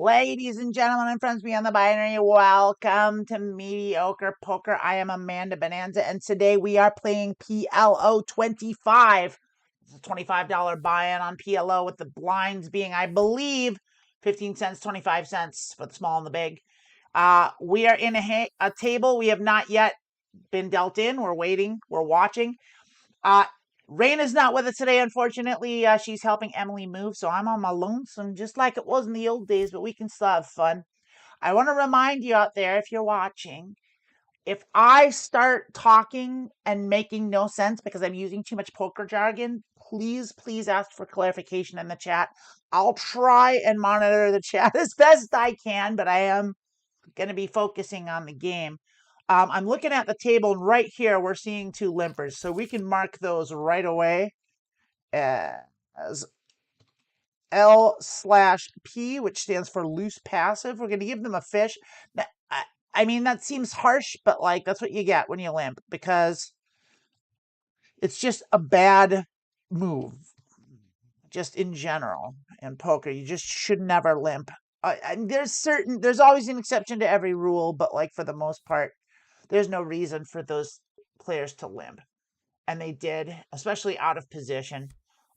Ladies and gentlemen and friends beyond the binary, welcome to Mediocre Poker. I am Amanda Bonanza, and today we are playing PLO 25. It's a $25 buy-in on PLO, with the blinds being, I believe, 15 cents, 25 cents for the small and the big. We are in a table. We have not yet been dealt in. We're waiting. We're watching. Rayna's not with us today, unfortunately. She's helping Emily move, so I'm on my lonesome, just like it was in the old days, but we can still have fun. I want to remind you out there, if you're watching, if I start talking and making no sense because I'm using too much poker jargon, please ask for clarification in the chat. I'll try and monitor the chat as best I can, but I am going to be focusing on the game. I'm looking at the table, and right here we're seeing two limpers, so we can mark those right away as L/P, which stands for loose passive. We're going to give them a fish. Now, I mean, that seems harsh, but like that's what you get when you limp, because it's just a bad move, just in general in poker. You just should never limp. There's always an exception to every rule, but like for the most part, there's no reason for those players to limp. And they did, especially out of position.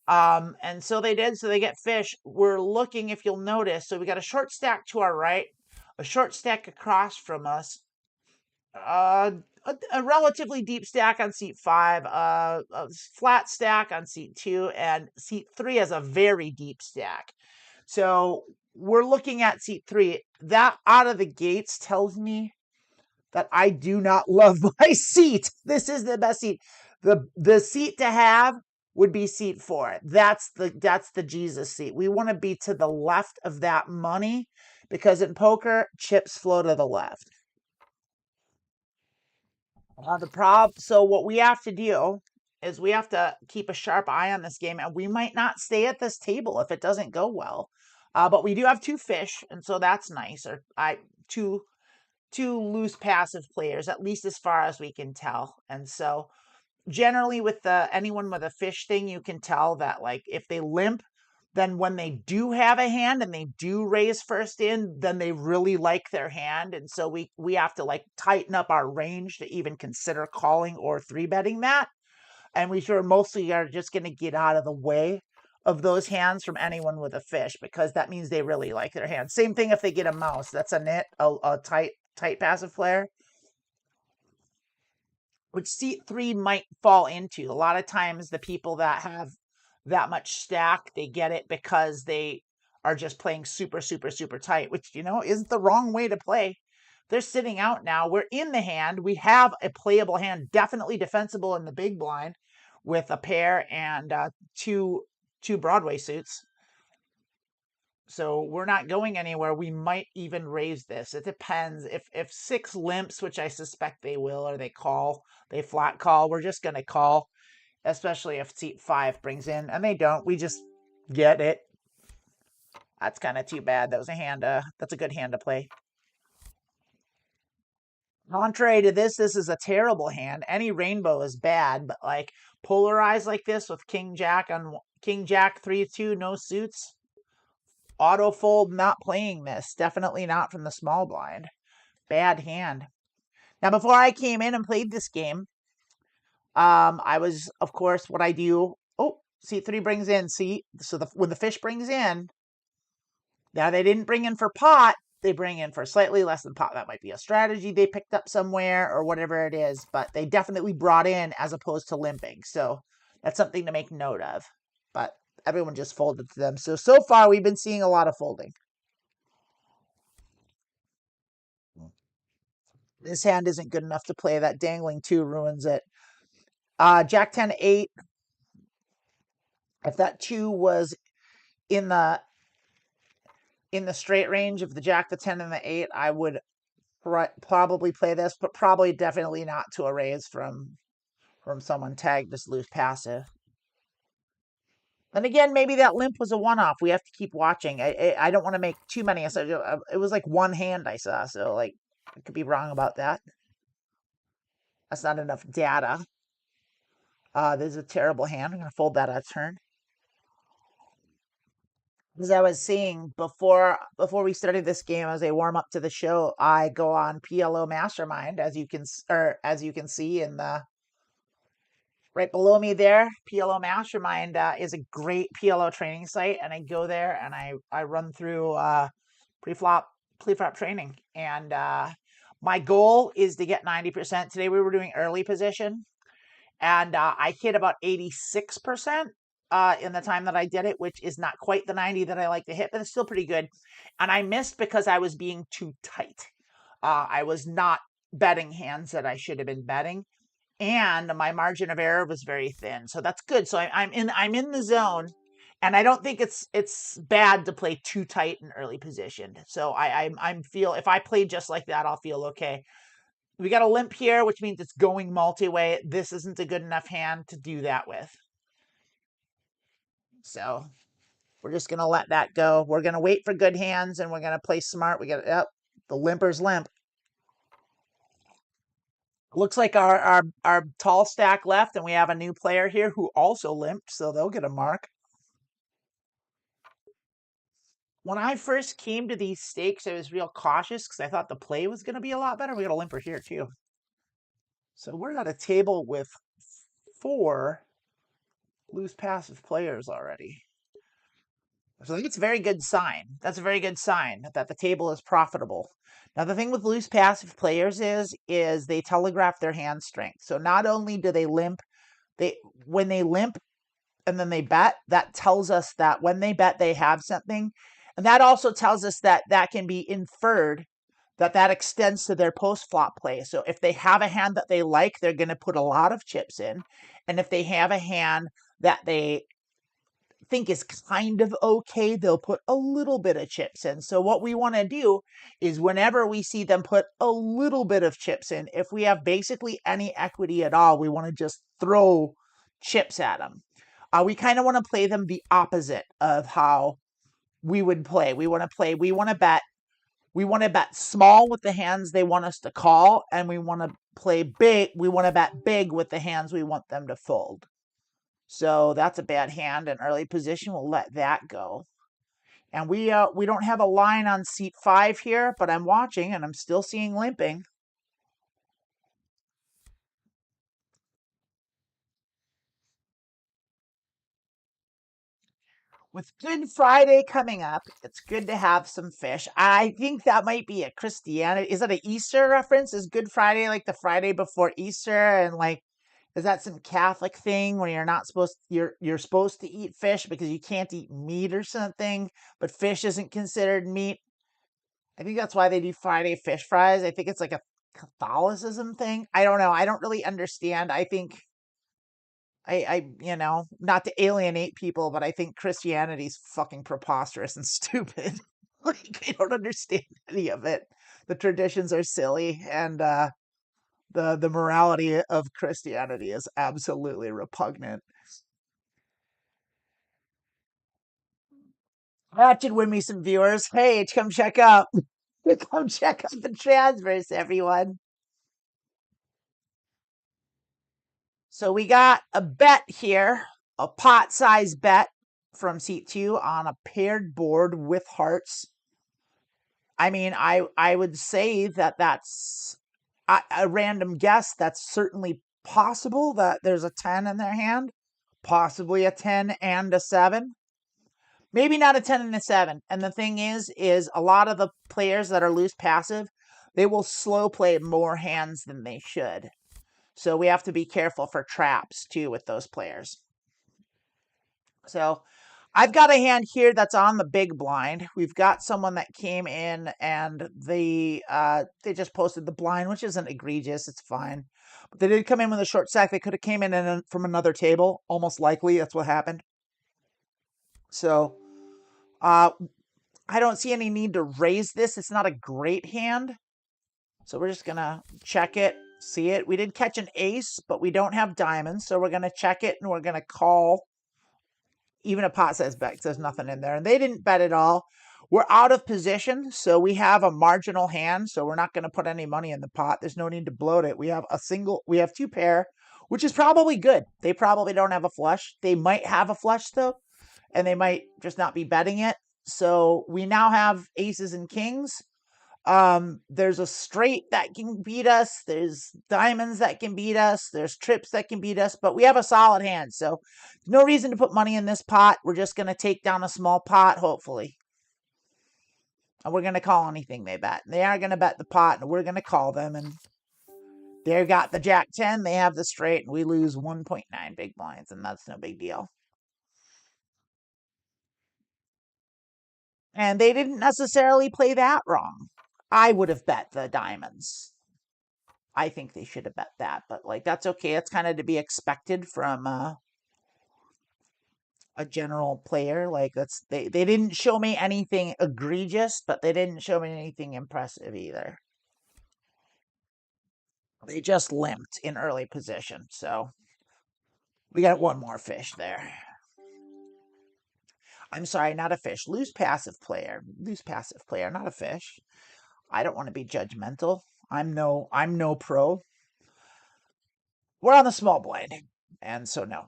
And so they did, so they get fish. We're looking, if you'll notice, so we got a short stack to our right, a short stack across from us, a relatively deep stack on seat 5, a flat stack on seat 2, and seat 3 has a very deep stack. So we're looking at seat 3. That out of the gates tells me that I do not love my seat. This is the best seat. The seat to have would be seat 4. That's the Jesus seat. We want to be to the left of that money, because in poker, chips flow to the left. So what we have to do is we have to keep a sharp eye on this game, and we might not stay at this table if it doesn't go well. But we do have two fish, and so that's nice. Or two loose passive players, at least as far as we can tell. And so generally with anyone with a fish thing, you can tell that like if they limp, then when they do have a hand and they do raise first in, then they really like their hand. And so we have to like tighten up our range to even consider calling or 3-betting that. And we sure mostly are just going to get out of the way of those hands from anyone with a fish, because that means they really like their hand. Same thing if they get a mouse. That's a nit, a tight passive player, which seat 3 might fall into. A lot of times the people that have that much stack, they get it because they are just playing super tight, which, isn't the wrong way to play. They're sitting out now. We're in the hand. We have a playable hand, definitely defensible in the big blind, with a pair and two Broadway suits. So we're not going anywhere. We might even raise this. It depends. If 6 limps, which I suspect they will, or they flat call, we're just going to call, especially if seat 5 brings in, and they don't. We just get it. That's kind of too bad. That was a hand. That's a good hand to play. Contrary to this is a terrible hand. Any rainbow is bad, but like polarized like this with King Jack 3-2, no suits. Auto fold, not playing this. Definitely not from the small blind. Bad hand. Now, before I came in and played this game, I was, of course, what I do. Oh, seat 3 brings in. See, so when the fish brings in, now they didn't bring in for pot. They bring in for slightly less than pot. That might be a strategy they picked up somewhere or whatever it is, but they definitely brought in as opposed to limping. So that's something to make note of. But everyone just folded to them. So far, we've been seeing a lot of folding. This hand isn't good enough to play. That dangling 2 ruins it. Jack 10-8. If that 2 was in the straight range of the Jack, the 10, and the 8, I would probably play this, but probably definitely not to a raise from someone tagged as loose passive. And again, maybe that limp was a one-off. We have to keep watching. I don't want to make too many. So it was like one hand I saw, so like I could be wrong about that. That's not enough data. This is a terrible hand. I'm going to fold that out of turn. As I was saying before we started this game, as a warm up to the show, I go on PLO Mastermind, as you can as you can see in the right below me there. PLO Mastermind is a great PLO training site, and I go there and I run through pre-flop pre-flop training, and my goal is to get 90%. Today we were doing early position, and I hit about 86% in the time that I did it, which is not quite the 90 that I like to hit, but it's still pretty good. And I missed because I was being too tight. I was not betting hands that I should have been betting, and my margin of error was very thin. So that's good. So I'm in the zone, and I don't think it's bad to play too tight and early positioned. So I'm feel if I play just like that, I'll feel okay. We got a limp here, which means it's going multi-way. This isn't a good enough hand to do that with. So we're just gonna let that go. We're gonna wait for good hands, and we're gonna play smart. We got the limper's limp. Looks like our tall stack left, and we have a new player here who also limped, so they'll get a mark. When I first came to these stakes, I was real cautious because I thought the play was going to be a lot better. We got a limper here too. So we're at a table with 4 loose passive players already. So I think it's a very good sign. That's a very good sign that the table is profitable. Now the thing with loose passive players is they telegraph their hand strength. So not only do they limp, when they limp and then they bet, that tells us that when they bet they have something. And that also tells us that that can be inferred that extends to their post flop play. So if they have a hand that they like, they're going to put a lot of chips in. And if they have a hand that they think is kind of okay, they'll put a little bit of chips in. So what we want to do is whenever we see them put a little bit of chips in, if we have basically any equity at all, we want to just throw chips at them. We kind of want to play them the opposite of how we would play. We want to bet small with the hands they want us to call, and we want to play big. We want to bet big with the hands we want them to fold. So that's a bad hand in early position. We'll let that go. And we don't have a line on seat 5 here, but I'm watching and I'm still seeing limping. With Good Friday coming up, it's good to have some fish. I think that might be a Christianity. Is that an Easter reference? Is Good Friday like the Friday before Easter? And like, is that some Catholic thing where you're supposed to eat fish because you can't eat meat or something, but fish isn't considered meat? I think that's why they do Friday fish fries. I think it's like a Catholicism thing. I don't know. I don't really understand. I think not to alienate people, but I think Christianity's fucking preposterous and stupid. Like, I don't understand any of it. The traditions are silly, and the morality of Christianity is absolutely repugnant. That should win me some viewers. Hey, come check out come check out the transfers, everyone. So we got a bet here, a pot size bet from seat 2 on a paired board with hearts. I mean, I would say that that's a random guess. That's certainly possible that there's a 10 in their hand, possibly a 10 and a 7. Maybe not a 10 and a 7. And the thing is a lot of the players that are loose passive, they will slow play more hands than they should. So we have to be careful for traps too with those players. So I've got a hand here that's on the big blind. We've got someone that came in and they just posted the blind, which isn't egregious. It's fine. But they did come in with a short stack. They could have came in from another table. Almost likely that's what happened. So I don't see any need to raise this. It's not a great hand. So we're just going to check it, see it. We did catch an ace, but we don't have diamonds. So we're going to check it and we're going to call. Even a pot says bet because there's nothing in there. And they didn't bet at all. We're out of position, so we have a marginal hand, so we're not going to put any money in the pot. There's no need to bloat it. We have 2 pair, which is probably good. They probably don't have a flush. They might have a flush, though. and they might just not be betting it. So we now have aces and kings. There's a straight that can beat us. There's diamonds that can beat us. There's trips that can beat us, but we have a solid hand. So no reason to put money in this pot. We're just going to take down a small pot, hopefully. And we're going to call anything they bet. They are going to bet the pot, and we're going to call them. And they've got the jack 10. They have the straight, and we lose 1.9 big blinds, and that's no big deal. And they didn't necessarily play that wrong. I would have bet the diamonds. I think they should have bet that, but like that's okay. It's kind of to be expected from a general player. Like they didn't show me anything egregious, but they didn't show me anything impressive either. They just limped in early position, so we got one more fish there. I'm sorry, not a fish. Loose passive player, not a fish. I don't want to be judgmental. I'm no pro. We're on the small blind, and so no.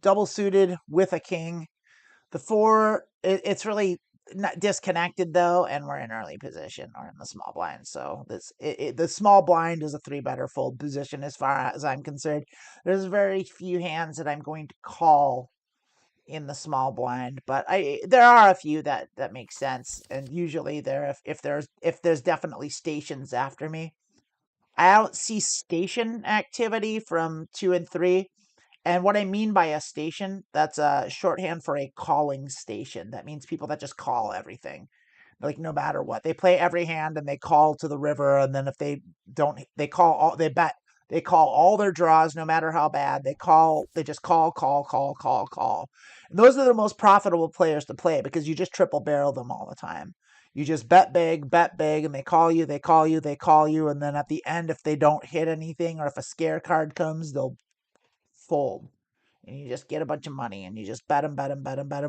Double suited with a king. The 4, it's really not disconnected though, and we're in early position or in the small blind. So the small blind is a 3-better fold position as far as I'm concerned. There's very few hands that I'm going to call in the small blind, but there are a few that make sense, and usually if there's definitely stations after me. I don't see station activity from 2 and 3. And what I mean by a station, that's a shorthand for a calling station. That means people that just call everything. Like no matter what. They play every hand and they call to the river, and then if they don't they bet they call all their draws no matter how bad. They just call. And those are the most profitable players to play because you just triple barrel them all the time. You just bet big, and they call you, and then at the end, if they don't hit anything or if a scare card comes, they'll fold. And you just get a bunch of money and you just bet them,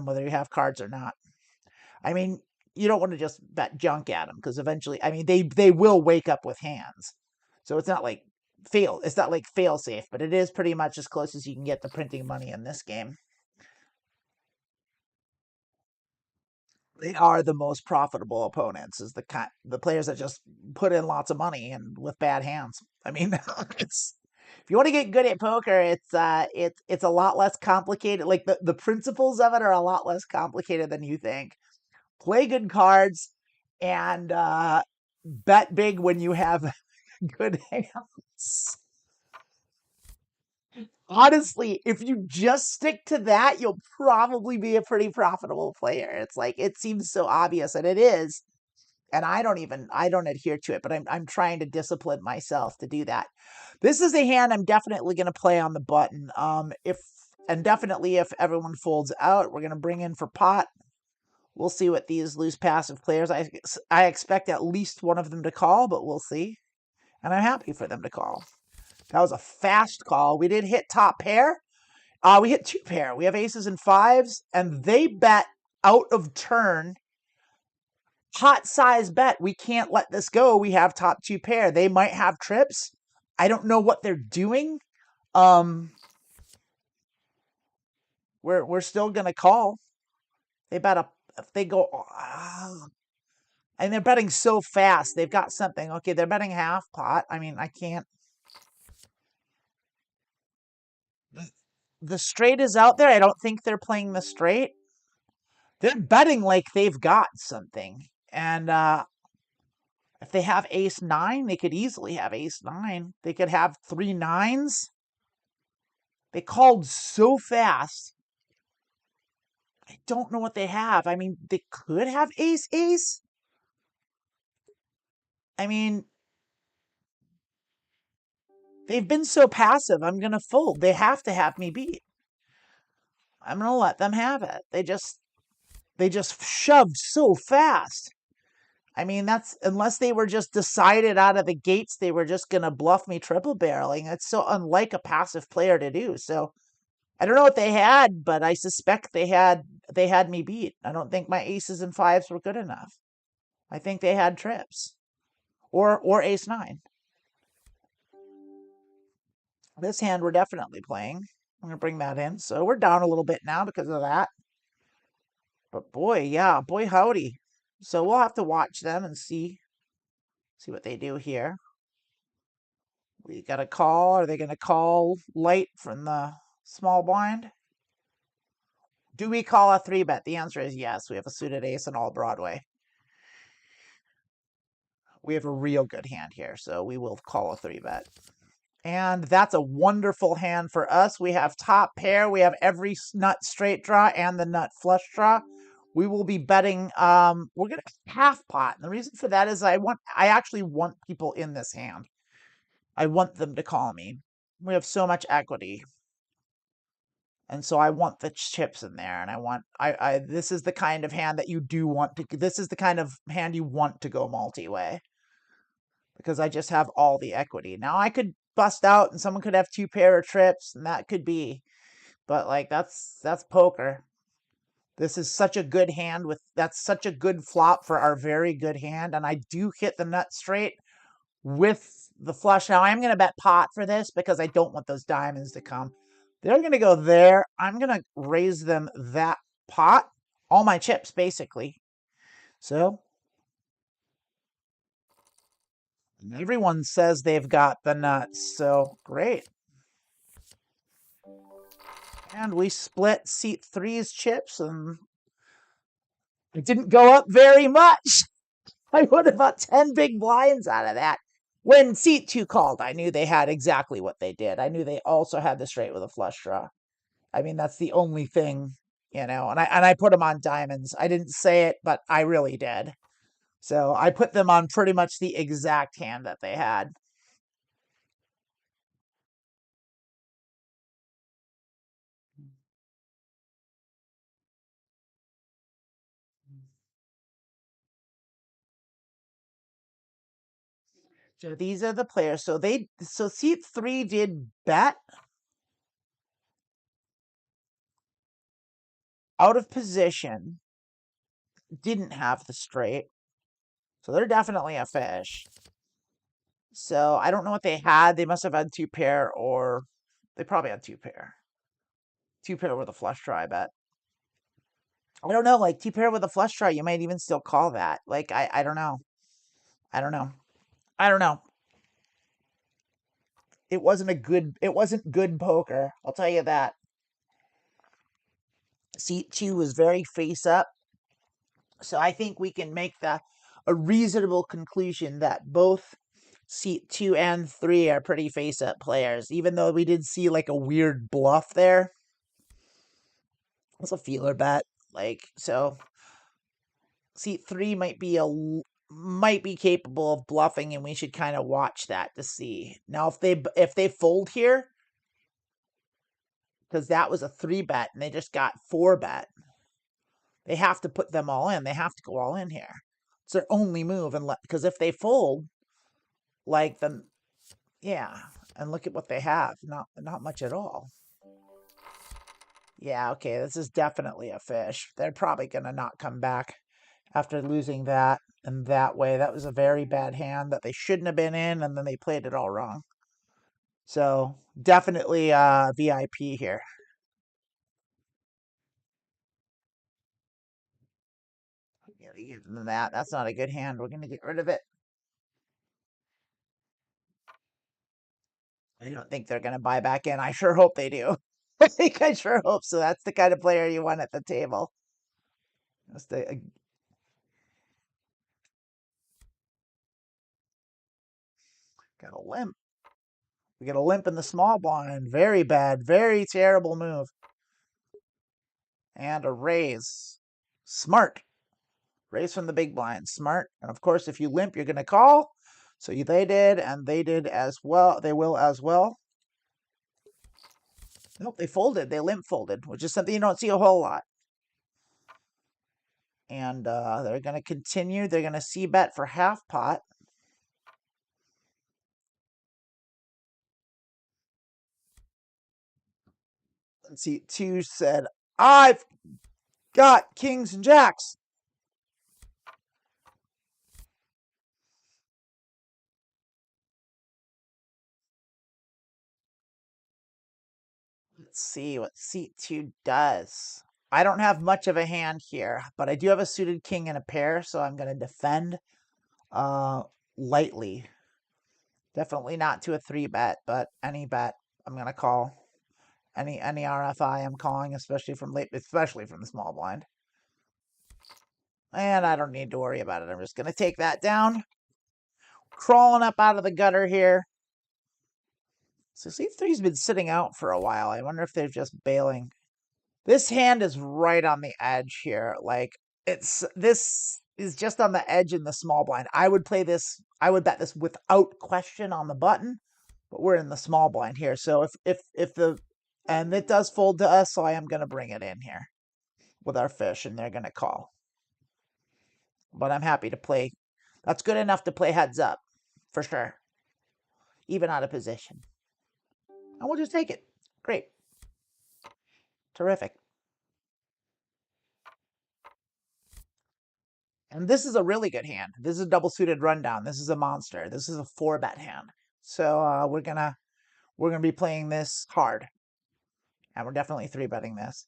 whether you have cards or not. I mean, you don't want to just bet junk at them because eventually, I mean, they will wake up with hands. So it's not like fail safe, but it is pretty much as close as you can get to printing money in this game. They are the most profitable opponents, is the players that just put in lots of money and with bad hands. I mean, it's if you want to get good at poker, it's a lot less complicated. Like the principles of it are a lot less complicated than you think. Play good cards and bet big when you have good hands. Honestly, if you just stick to that, you'll probably be a pretty profitable player. It's like it seems so obvious, and it is. And I don't adhere to it, but I'm trying to discipline myself to do that. This is a hand I'm definitely going to play on the button. Definitely if everyone folds out, we're going to bring in for pot. We'll see what these loose passive players. I expect at least one of them to call, but we'll see. And I'm happy for them to call. That was a fast call. We did hit top pair. We hit 2 pair. We have aces and 5s, and they bet out of turn. Hot size bet. We can't let this go. We have top 2 pair. They might have trips. I don't know what they're doing. We're still gonna call. They bet if they go, and they're betting so fast. They've got something. Okay, they're betting half pot. I mean, I can't. The straight is out there. I don't think they're playing the straight. They're betting like they've got something. And if they have ace 9, they could easily have ace 9. They could have 3 9s. They called so fast. I don't know what they have. I mean, they could have ace ace. I mean, they've been so passive. I'm going to fold. They have to have me beat. I'm going to let them have it. They just shoved so fast. I mean, that's unless they were just decided out of the gates they were just going to bluff me triple barreling. That's so unlike a passive player to do. So I don't know what they had, but I suspect they had me beat. I don't think my aces and 5s were good enough. I think they had trips or ace 9. This hand we're definitely playing. I'm going to bring that in. So we're down a little bit now because of that. But boy, yeah, boy howdy. So we'll have to watch them and see what they do here. We got a call. Are they going to call light from the small blind? Do we call a 3-bet? The answer is yes. We have a suited ace and all Broadway. We have a real good hand here, so we will call a 3-bet. And that's a wonderful hand for us. We have top pair. We have every nut straight draw and the nut flush draw. We will be betting. We're gonna half pot. And the reason for that is I actually want people in this hand. I want them to call me. We have so much equity. And so I want the chips in there, and I want this is the kind of hand that you do want to. This is the kind of hand you want to go multi-way, because I just have all the equity. Now I could bust out, and someone could have 2 pair of trips, and that could be, but like that's poker. This is such a good hand that's such a good flop for our very good hand, and I do hit the nut straight with the flush. Now I'm going to bet pot for this because I don't want those diamonds to come. They're going to go there. I'm going to raise them that pot. All my chips, basically. So everyone says they've got the nuts. So great. And we split seat 3's chips, and it didn't go up very much. I won about 10 big blinds out of that. When seat 2 called, I knew they had exactly what they did. I knew they also had the straight with a flush draw. I mean, that's the only thing, and I put them on diamonds. I didn't say it, but I really did. So I put them on pretty much the exact hand that they had. So these are the players. So seat 3 did bet out of position, didn't have the straight. So they're definitely a fish. So I don't know what they had. They must have had 2 pair, or they probably had 2 pair. 2 pair with a flush draw, I bet. I don't know, like 2 pair with a flush draw, you might even still call that. Like I don't know. I don't know. I don't know. It wasn't good poker. I'll tell you that. Seat 2 was very face up. So I think we can make a reasonable conclusion that both seat 2 and 3 are pretty face up players, even though we did see like a weird bluff there. It's a feeler bet. Like, so seat 3 might be capable of bluffing, and we should kind of watch that to see. Now if they fold here, because that was a 3-bet and they just got 4-bet, they have to put them all in. They have to go all in here. It's their only move, and because if they fold, like then, yeah, and look at what they have. Not much at all. Yeah, okay, this is definitely a fish. They're probably gonna not come back after losing that in that way. That was a very bad hand that they shouldn't have been in, and then they played it all wrong. So definitely VIP here. Give them that. That's not a good hand. We're gonna get rid of it. I don't think they're gonna buy back in. I sure hope they do. I sure hope so. That's the kind of player you want at the table. That's the got a limp. We get a limp in the small blind. Very bad. Very terrible move. And a raise. Smart. Raise from the big blind. Smart. And of course, if you limp, you're going to call. So they did, and they did as well. They will as well. Nope, they folded. They limp folded, which is something you don't see a whole lot. And they're going to continue. They're going to c-bet for half pot. Let's see, 2 said, I've got kings and jacks. Let's see what seat 2 does. I don't have much of a hand here, but I do have a suited king and a pair, so I'm going to defend lightly. Definitely not to a 3-bet, but any bet I'm going to call. Any RFI I'm calling, especially from the small blind. And I don't need to worry about it. I'm just going to take that down. Crawling up out of the gutter here. So C3's been sitting out for a while. I wonder if they're just bailing. This hand is right on the edge here. Like, this is just on the edge in the small blind. I would play this, I would bet this without question on the button, but we're in the small blind here. So and it does fold to us, so I am going to bring it in here with our fish, and they're going to call. But I'm happy to play. That's good enough to play heads up, for sure. Even out of position. And we'll just take it. Great. Terrific. And this is a really good hand. This is a double suited rundown. This is a monster. This is a 4-bet hand. So we're gonna be playing this hard. And we're definitely 3-betting this.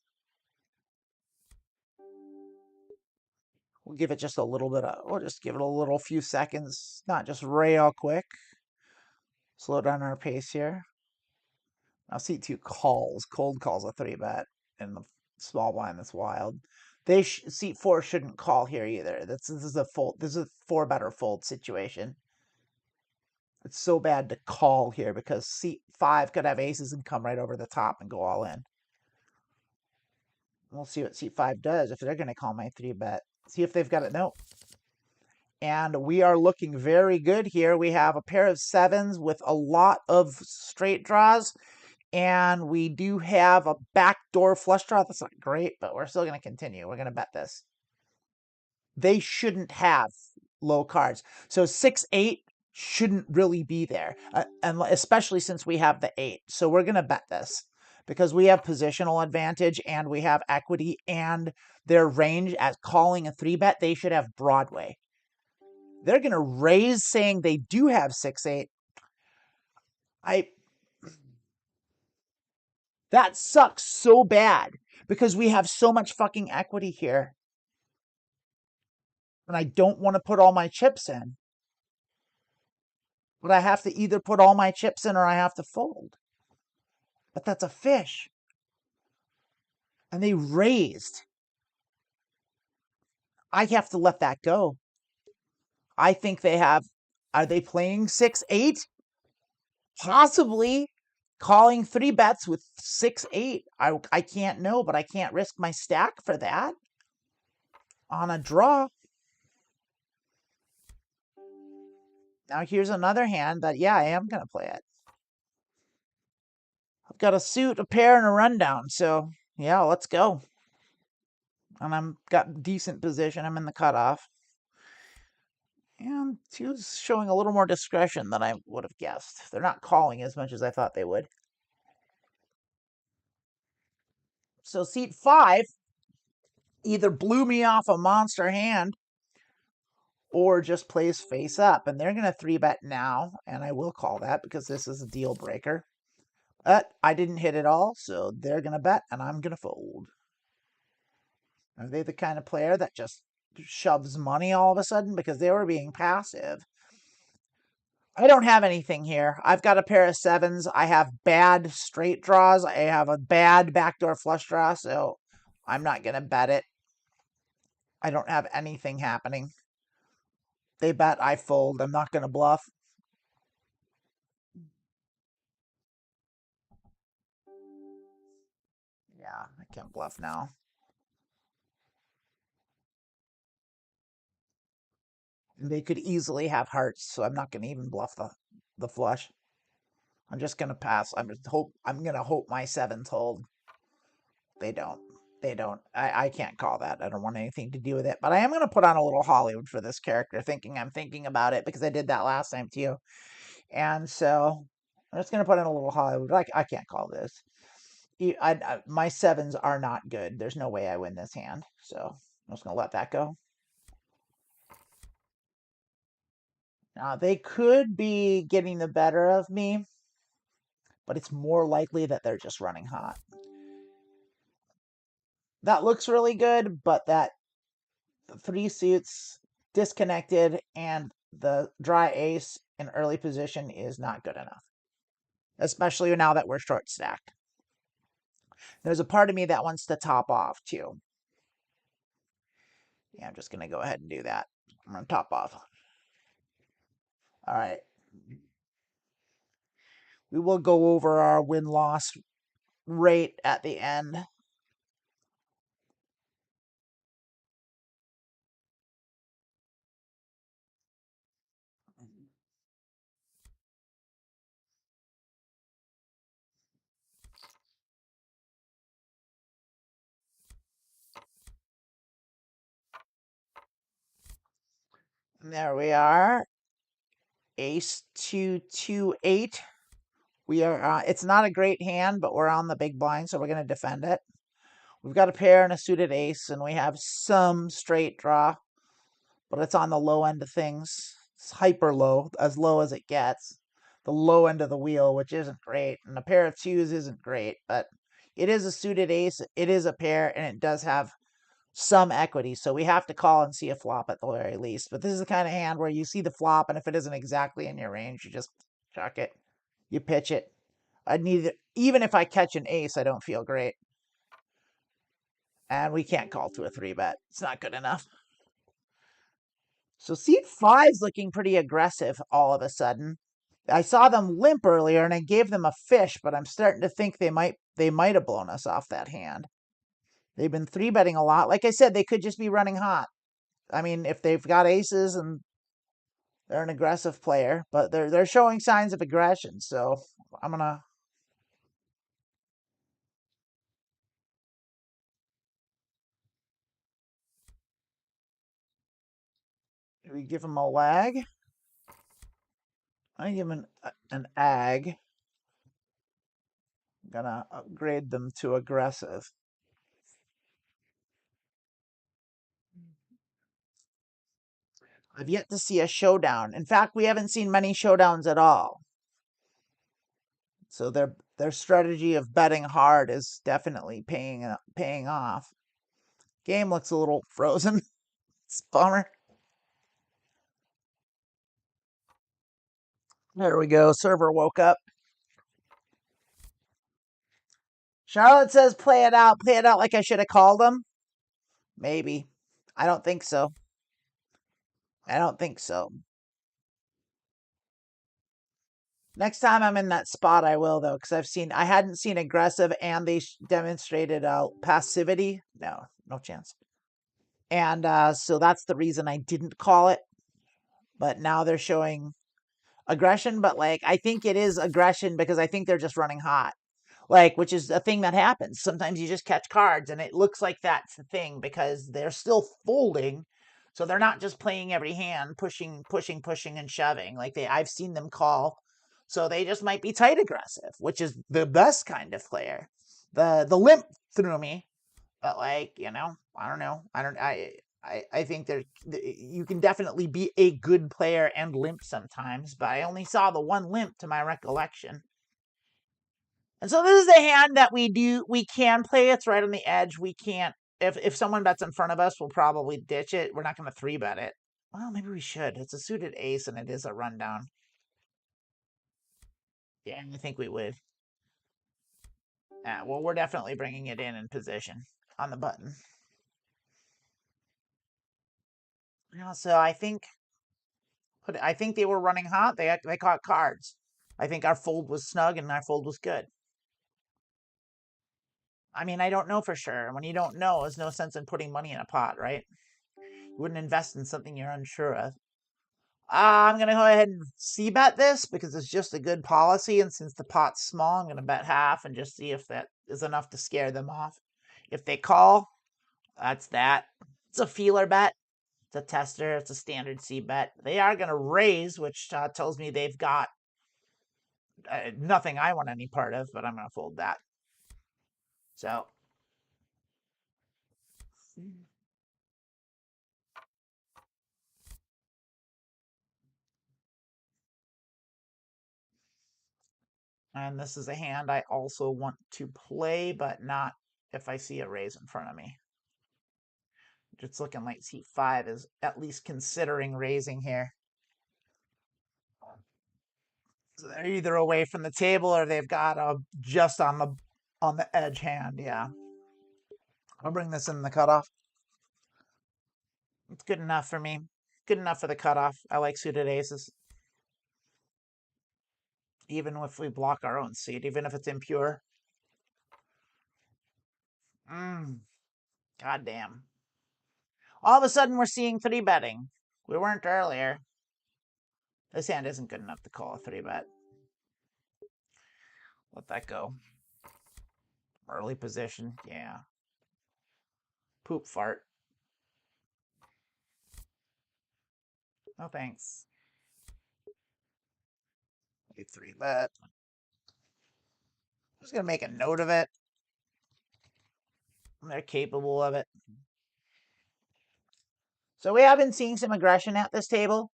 We'll give it just a little bit of, we'll just give it a little few seconds. Not just real quick. Slow down our pace here. Now C2 calls. Cold calls a 3-bet in the small blind. That's wild. Seat 4 shouldn't call here either. This is a fold. This is a 4-bet or fold situation. It's so bad to call here because seat 5 could have aces and come right over the top and go all in. We'll see what seat 5 does if they're going to call my 3-bet. See if they've got it. No. And we are looking very good here. We have a pair of 7s with a lot of straight draws. And we do have a backdoor flush draw. That's not great, but we're still going to continue. We're going to bet this. They shouldn't have low cards. So 6-8 shouldn't really be there, and especially since we have the 8. So we're going to bet this because we have positional advantage and we have equity, and their range as calling a 3-bet, they should have Broadway. They're going to raise saying they do have 6-8. That sucks so bad because we have so much fucking equity here. And I don't want to put all my chips in. But I have to either put all my chips in or I have to fold. But that's a fish. And they raised. I have to let that go. I think they have. Are they playing 6-8? Possibly. Calling 3-bets with 6-8. I can't know, but I can't risk my stack for that. On a draw. Now here's another hand that, yeah, I am going to play it. I've got a suit, a pair, and a rundown. So, yeah, let's go. And I'm got decent position. I'm in the cutoff. And 2's showing a little more discretion than I would have guessed. They're not calling as much as I thought they would. So seat 5 either blew me off a monster hand or just plays face up. And they're going to 3-bet now. And I will call that because this is a deal breaker. But I didn't hit it all, so they're going to bet and I'm going to fold. Are they the kind of player that just shoves money all of a sudden because they were being passive? I don't have anything here. I've got a pair of 7s. I have bad straight draws. I have a bad backdoor flush draw, so I'm not going to bet it. I don't have anything happening. They bet, I fold. I'm not going to bluff. Yeah, I can't bluff now. They could easily have hearts, so I'm not going to even bluff the flush. I'm just going to pass. I'm going to hope my 7s hold. They don't. They don't. I can't call that. I don't want anything to do with it. But I am going to put on a little Hollywood for this character, thinking I'm thinking about it because I did that last time too. And so I'm just going to put in a little Hollywood. I can't call this. My 7s are not good. There's no way I win this hand. So I'm just going to let that go. Now, they could be getting the better of me, but it's more likely that they're just running hot. That looks really good, but that three suits disconnected and the dry ace in early position is not good enough, especially now that we're short stacked. There's a part of me that wants to top off too. Yeah, I'm just going to go ahead and do that. I'm going to top off. All right. We will go over our win-loss rate at the end. There we are. Ace 228. We are. It's not a great hand, but we're on the big blind, so we're going to defend it. We've got a pair and a suited ace, and we have some straight draw, but it's on the low end of things. It's hyper low, as low as it gets. The low end of the wheel, which isn't great, and a pair of twos isn't great, but it is a suited ace. It is a pair, and it does have some equity, so we have to call and see a flop at the very least. But this is the kind of hand where you see the flop, and if it isn't exactly in your range, you just chuck it. You pitch it. I need it. Even if I catch an ace, I don't feel great. And we can't call to a 3-bet. It's not good enough. So seat 5's looking pretty aggressive all of a sudden. I saw them limp earlier, and I gave them a fish, but I'm starting to think they might have blown us off that hand. They've been 3-betting a lot. Like I said, they could just be running hot. I mean, if they've got aces and they're an aggressive player, but they're showing signs of aggression. So I'm gonna. We give them a lag. I give them an ag. I'm gonna upgrade them to aggressive. I've yet to see a showdown. In fact, we haven't seen many showdowns at all. So their strategy of betting hard is definitely paying off. Game looks a little frozen. It's a bummer. There we go. Server woke up. Charlotte says play it out. Play it out like I should have called them. Maybe. I don't think so. I don't think so. Next time I'm in that spot, I will though, because I hadn't seen aggressive, and they demonstrated passivity. No, no chance. And so that's the reason I didn't call it. But now they're showing aggression, but like I think it is aggression because I think they're just running hot. Like, which is a thing that happens. Sometimes you just catch cards and it looks like that's the thing because they're still folding. So they're not just playing every hand, pushing, and shoving. Like I've seen them call. So they just might be tight aggressive, which is the best kind of player. The limp threw me, but like, I don't know. I think you can definitely be a good player and limp sometimes, but I only saw the one limp to my recollection. And so this is a hand that we can play. It's right on the edge. We can't, if someone bets in front of us, we'll probably ditch it. We're not going to 3-bet it. Well, maybe we should. It's a suited ace and it is a rundown. Yeah, I think we would. Yeah, well, we're definitely bringing it in position on the button. So I think they were running hot. They caught cards. I think our fold was snug and our fold was good. I mean, I don't know for sure. When you don't know, there's no sense in putting money in a pot, right? You wouldn't invest in something you're unsure of. I'm going to go ahead and c-bet this because it's just a good policy. And since the pot's small, I'm going to bet half and just see if that is enough to scare them off. If they call, that's that. It's a feeler bet. It's a tester. It's a standard c-bet. They are going to raise, which tells me they've got nothing I want any part of, but I'm going to fold that. So. And this is a hand I also want to play, but not if I see a raise in front of me. It's looking like seat 5 is at least considering raising here. So they're either away from the table or they've got a just on the edge hand. Yeah. I'll bring this in the cutoff. It's good enough for me. Good enough for the cutoff. I like suited aces. Even if we block our own seat, even if it's impure. God damn. All of a sudden we're seeing 3-betting. We weren't earlier. This hand isn't good enough to call a 3-bet. Let that go. Early position, yeah. Poop fart. No thanks. A 3-bet. I'm just gonna make a note of it. They're capable of it. So we have been seeing some aggression at this table.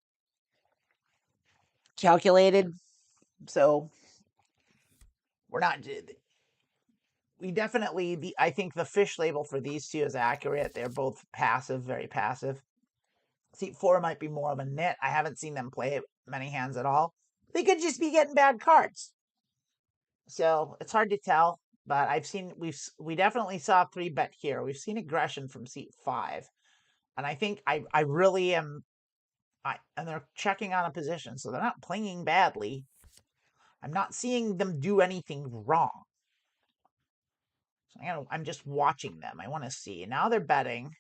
Calculated. So we're not. We definitely. I think the fish label for these two is accurate. They're both passive, very passive. Seat 4 might be more of a nit. I haven't seen them play many hands at all. They could just be getting bad cards. So it's hard to tell. But we definitely saw a 3-bet here. We've seen aggression from seat 5. And I think I really am. And they're checking on a position, so they're not playing badly. I'm not seeing them do anything wrong. So I'm just watching them. I want to see. Now they're betting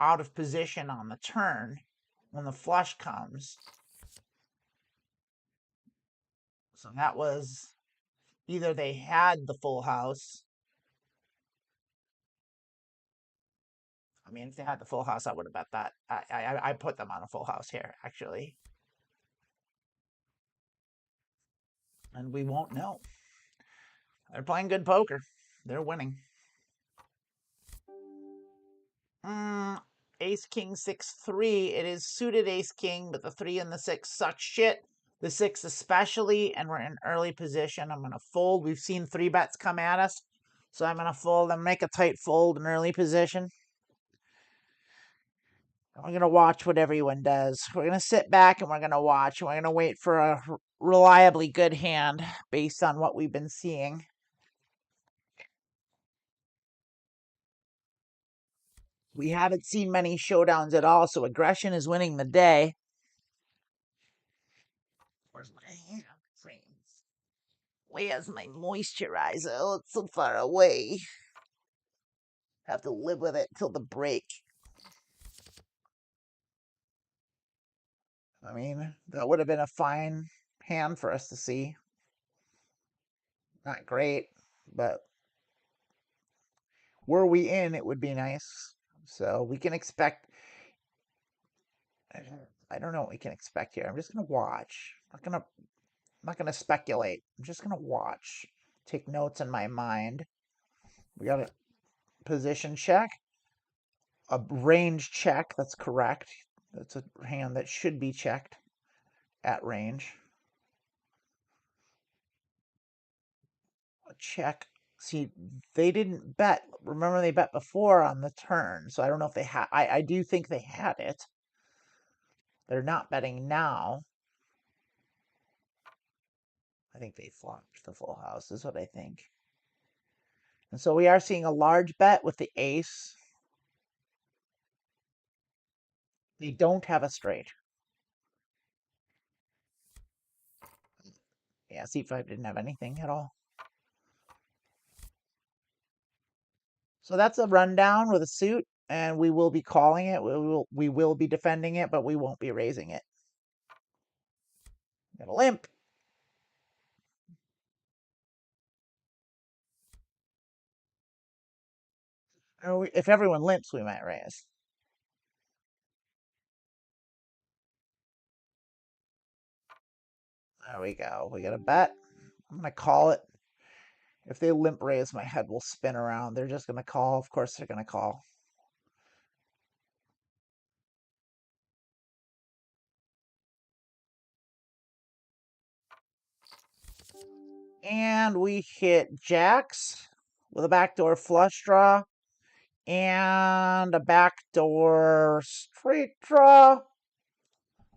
out of position on the turn when the flush comes. So that was either they had the full house. I mean, if they had the full house, I would have bet that. I put them on a full house here, actually. And we won't know. They're playing good poker. They're winning. Ace, king, 6, 3. It is suited ace, king, but the 3 and the 6 suck shit. The 6 especially, and we're in early position. I'm going to fold. We've seen 3-bets come at us. So I'm going to fold and make a tight fold in early position. We're going to watch what everyone does. We're going to sit back and we're going to watch. We're going to wait for a reliably good hand based on what we've been seeing. We haven't seen many showdowns at all, so aggression is winning the day. Where's my hand, friends? Where's my moisturizer? Oh, it's so far away. Have to live with it till the break. I mean, that would have been a fine hand for us to see. Not great, but were we in, it would be nice. So we can expect. I don't know what we can expect here. I'm just gonna watch. I'm not gonna speculate. I'm just gonna watch. Take notes in my mind. We got a position check, a range check. That's correct. That's a hand that should be checked at range. A check. See, they didn't bet. Remember, they bet before on the turn. So I don't know if they had. I do think they had it. They're not betting now. I think they flopped the full house, is what I think. And so we are seeing a large bet with the ace. They don't have a straight. Yeah, C5 didn't have anything at all. So that's a rundown with a suit, and we will be calling it. We will be defending it, but we won't be raising it. Got a limp. If everyone limps, we might raise. There we go. We got a bet. I'm going to call it. If they limp raise, my head will spin around. They're just going to call. Of course, they're going to call. And we hit jacks with a backdoor flush draw and a backdoor straight draw.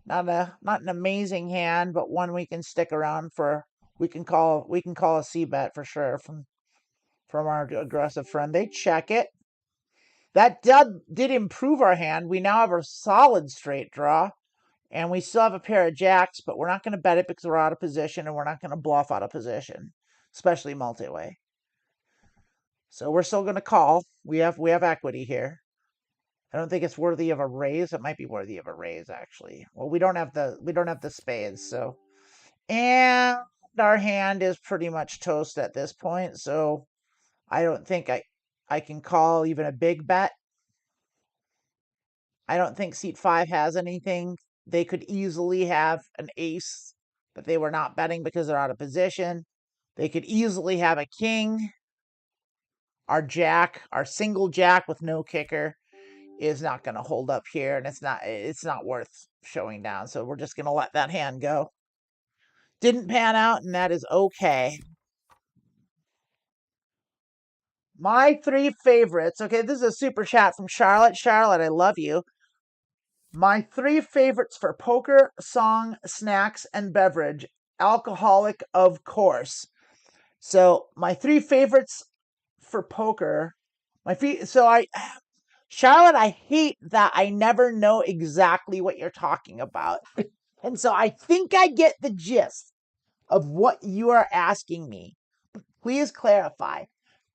Not an amazing hand, but one we can stick around for. We can call a C bet for sure from our aggressive friend. They check it. That did improve our hand. We now have a solid straight draw, and we still have a pair of jacks, but we're not going to bet it because we're out of position, and we're not going to bluff out of position, especially multi-way. So we're still going to call. We have equity here. I don't think it's worthy of a raise. It might be worthy of a raise, actually. Well, we don't have the spades, so. And our hand is pretty much toast at this point, so I don't think I can call even a big bet. I don't think seat 5 has anything. They could easily have an ace, but they were not betting because they're out of position. They could easily have a king. Our single jack with no kicker is not going to hold up here, and it's not worth showing down. So we're just going to let that hand go. Didn't pan out, and that is okay. My 3 favorites. Okay, this is a super chat from Charlotte. Charlotte, I love you. My 3 favorites for poker, song, snacks, and beverage. Alcoholic, of course. So my 3 favorites for poker. Charlotte, I hate that I never know exactly what you're talking about. And so I think I get the gist of what you are asking me. Please clarify.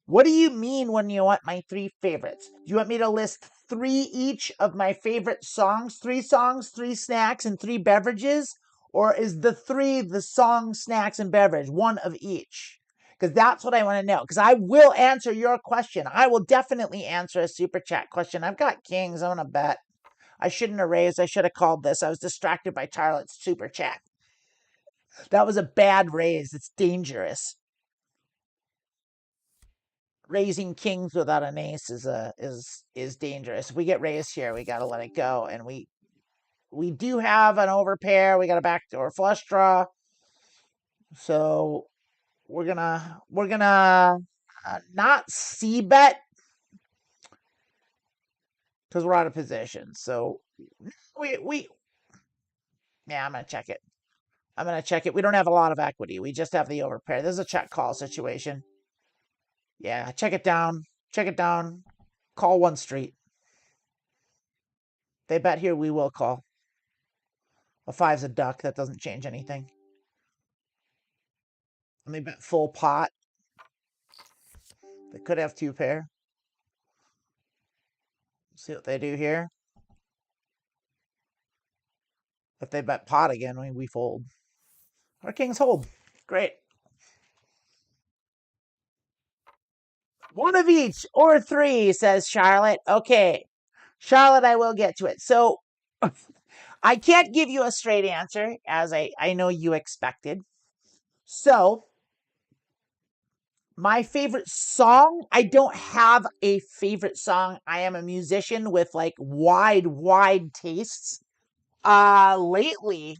What do you mean when you want my 3 favorites? Do you want me to list 3 each of my favorite songs? 3 songs, 3 snacks, and 3 beverages? Or is the 3 the song, snacks, and beverage, one of each? Because that's what I want to know. Because I will answer your question. I will definitely answer a super chat question. I've got kings. I'm going to bet. I shouldn't have raised. I should have called this. I was distracted by Charlotte's super chat. That was a bad raise. It's dangerous. Raising kings without an ace is dangerous. If we get raised here, we got to let it go. And we do have an overpair. We got a backdoor flush draw. So we're gonna not C bet because we're out of position. So we yeah, I'm gonna check it. We don't have a lot of equity. We just have the overpair. This is a check call situation. Yeah, check it down. Check it down. Call one street. They bet here, we will call. A 5's a duck. That doesn't change anything. And they bet full pot. They could have 2 pair. See what they do here. If they bet pot again, we fold. Our kings hold. Great. One of each or 3, says Charlotte. Okay. Charlotte, I will get to it. So I can't give you a straight answer, as I know you expected. So my favorite song, I don't have a favorite song. I am a musician with like wide tastes. Lately,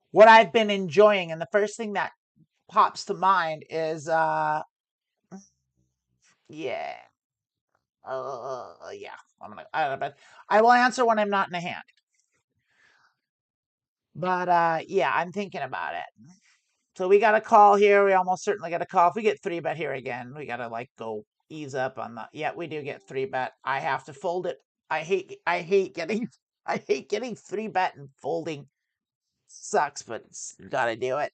what I've been enjoying, and the first thing that pops to mind is yeah. Yeah. But I will answer when I'm not in a hand. But yeah, I'm thinking about it. So we got a call here. We almost certainly got a call. If we get 3 bet here again, we gotta like go ease up on the. Yeah, we do get 3 bet. I have to fold it. I hate getting I hate getting 3 bet and folding. Sucks, but gotta do it.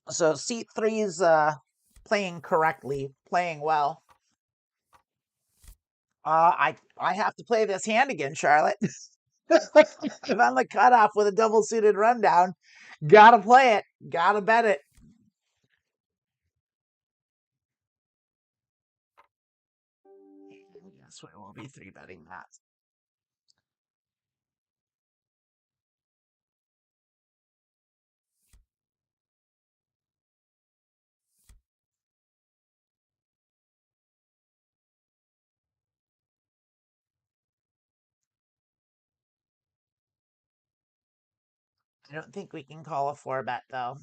So seat 3 is playing correctly, playing well. I have to play this hand again, Charlotte. If I'm the cutoff with a double suited rundown, gotta play it, gotta bet it. Yes, we will be 3 betting that. I don't think we can call a 4 bet though.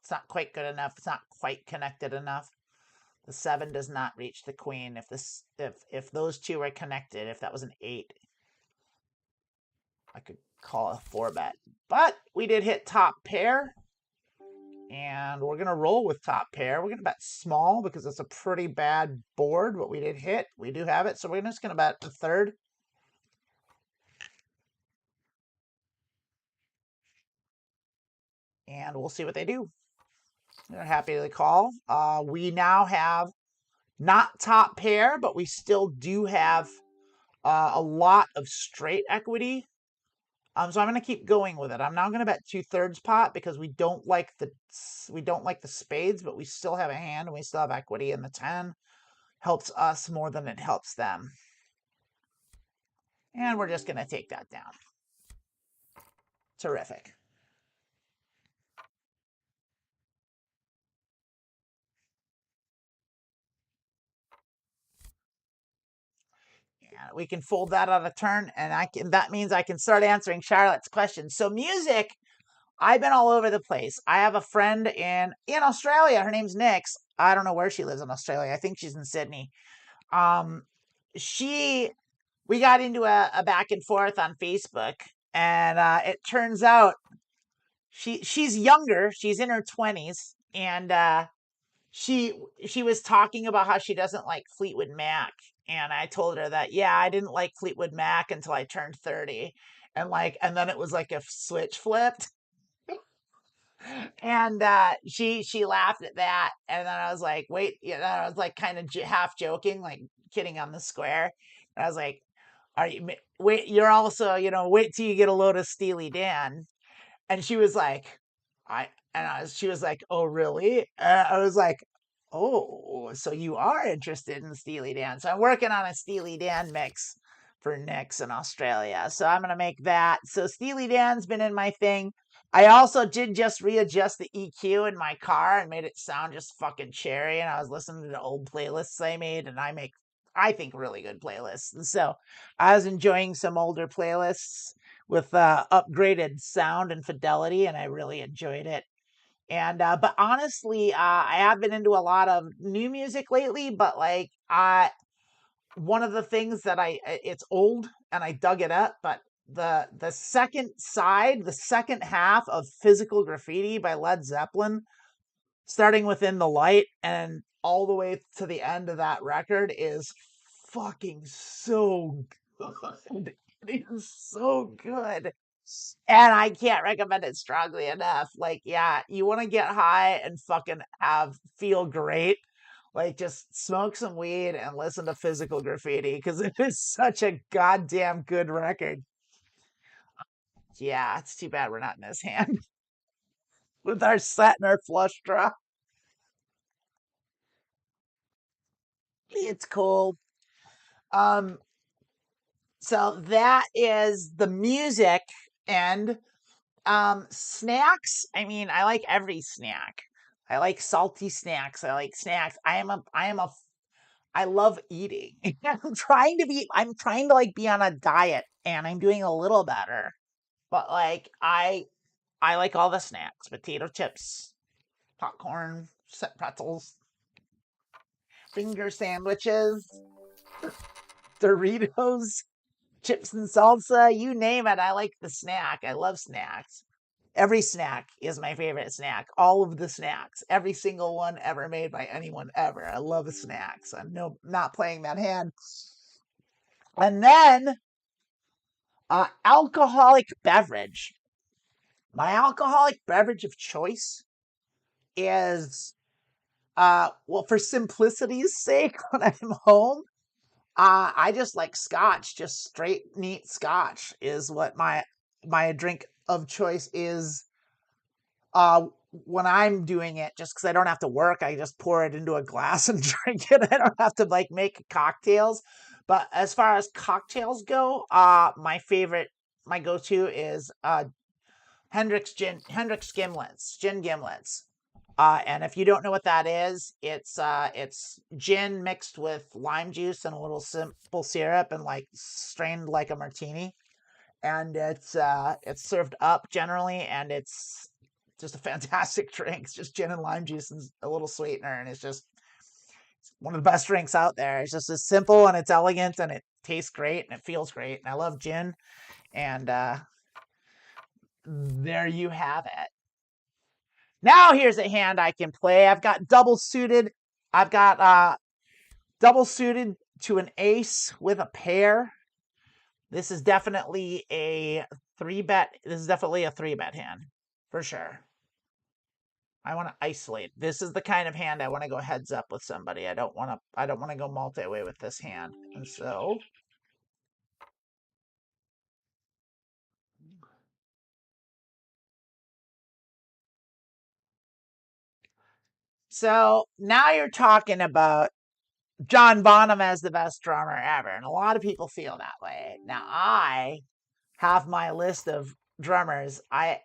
It's not quite good enough. It's not quite connected enough. The 7 does not reach the queen. If those two are connected, if that was an 8, I could call a 4-bet. But we did hit top pair, and we're going to roll with top pair. We're going to bet small because it's a pretty bad board, but we did hit. We do have it, so we're just going to bet the third. And we'll see what they do. They're happy to call. We now have not top pair, but we still do have a lot of straight equity. So I'm going to keep going with it. I'm now going to bet 2/3 pot because we don't like the spades, but we still have a hand and we still have equity, and the 10 helps us more than it helps them. And we're just going to take that down. Terrific. And we can fold that on a turn, and that means I can start answering Charlotte's questions. So music, I've been all over the place. I have a friend in Australia. Her name's Nix. I don't know where she lives in Australia. I think she's in Sydney. We got into a back and forth on Facebook, and it turns out she's younger. She's in her 20s, and she was talking about how she doesn't like Fleetwood Mac, and I told her that I didn't like Fleetwood Mac until I turned 30, and then it was like a switch flipped. And she laughed at that, and then I was like, wait, I was like kind of half joking, like kidding on the square. And I was like, are you wait, you're also, wait till you get a load of Steely Dan. And she was like, she was like, oh really? I was like, oh, so you are interested in Steely Dan. So I'm working on a Steely Dan mix for Nick's in Australia. So I'm gonna make that. So Steely Dan's been in my thing. I also did just readjust the EQ in my car and made it sound just fucking cherry. And I was listening to the old playlists I made, and I think, really good playlists. And so I was enjoying some older playlists with upgraded sound and fidelity, and I really enjoyed it. And but honestly, I have been into a lot of new music lately, but like one of the things that it's old and I dug it up, but the second half of Physical Graffiti by Led Zeppelin, starting within the light and all the way to the end of that record, is fucking so good. It is so good. And I can't recommend it strongly enough. Like, you want to get high and fucking feel great. Like, just smoke some weed and listen to Physical Graffiti because it is such a goddamn good record. Yeah, it's too bad we're not in this hand with our set and our flush draw. It's cool. Um, so that is the music. And snacks, I mean, I like every snack. I like salty snacks. I like snacks. I love eating. I'm trying to like be on a diet, and I'm doing a little better. But like I like all the snacks: potato chips, popcorn, pretzels, finger sandwiches, Doritos, chips and salsa, you name it. I like the snack. I love snacks. Every snack is my favorite snack. All of the snacks, every single one ever made by anyone ever. I love snacks. I'm not playing that hand. And then alcoholic beverage. My alcoholic beverage of choice is well, for simplicity's sake, when I'm home, I just like scotch. Just straight neat scotch is what my drink of choice is. When I'm doing it, just because I don't have to work, I just pour it into a glass and drink it. I don't have to like make cocktails. But as far as cocktails go, my go-to is Hendrick's gin gimlets. And if you don't know what that is, it's gin mixed with lime juice and a little simple syrup and like strained like a martini. And it's served up generally, and it's just a fantastic drink. It's just gin and lime juice and a little sweetener, and it's just one of the best drinks out there. It's just as simple and it's elegant and it tastes great and it feels great. And I love gin. And there you have it. Now here's a hand I can play. I've got double suited. I've got double suited to an ace with a pair. This is definitely a 3-bet. This is definitely a 3-bet hand for sure. I want to isolate. This is the kind of hand I want to go heads up with somebody. I don't want to go multi-way with this hand. And so now you're talking about John Bonham as the best drummer ever, and a lot of people feel that way. Now I have my list of drummers. I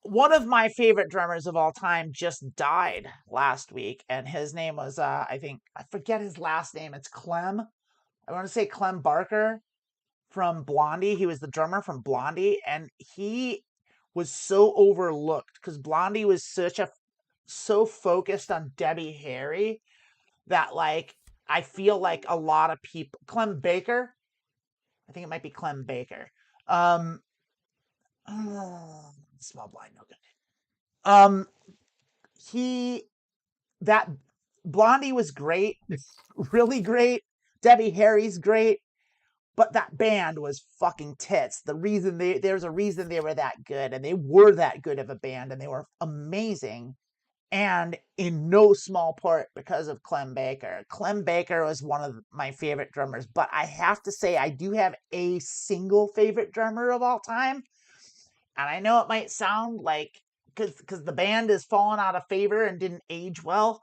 one of my favorite drummers of all time just died last week, and his name was I forget his last name. It's Clem. I want to say Clem Barker from Blondie. He was the drummer from Blondie, and he was so overlooked because Blondie was so focused on Debbie Harry that like I feel like a lot of people. Clem Baker, I think it might be Clem Baker. Small blind, no good. He that Blondie was great, really great. Debbie Harry's great, but that band was fucking tits. There's a reason they were that good, and they were that good of a band, and they were amazing. And in no small part because of Clem Baker. Clem Baker was one of my favorite drummers, but I have to say I do have a single favorite drummer of all time. And I know it might sound like because the band has fallen out of favor and didn't age well,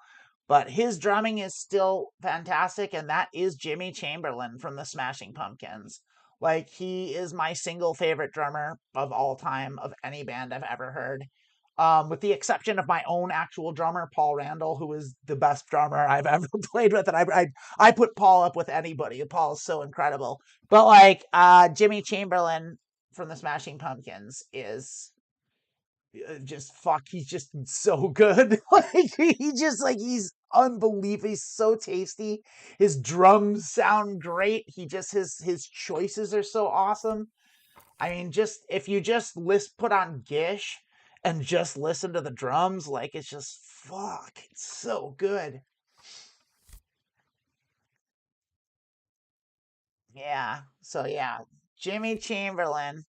but his drumming is still fantastic, and that is Jimmy Chamberlin from the Smashing Pumpkins. Like, he is my single favorite drummer of all time of any band I've ever heard. With the exception of my own actual drummer, Paul Randall, who is the best drummer I've ever played with, and I put Paul up with anybody. Paul is so incredible. But like Jimmy Chamberlin from the Smashing Pumpkins is just he's just so good. Like he's unbelievable. He's so tasty. His drums sound great. His choices are so awesome. I mean, just if you just put on Gish and just listen to the drums, like it's just it's so good. Yeah. So yeah, Jimmy Chamberlin.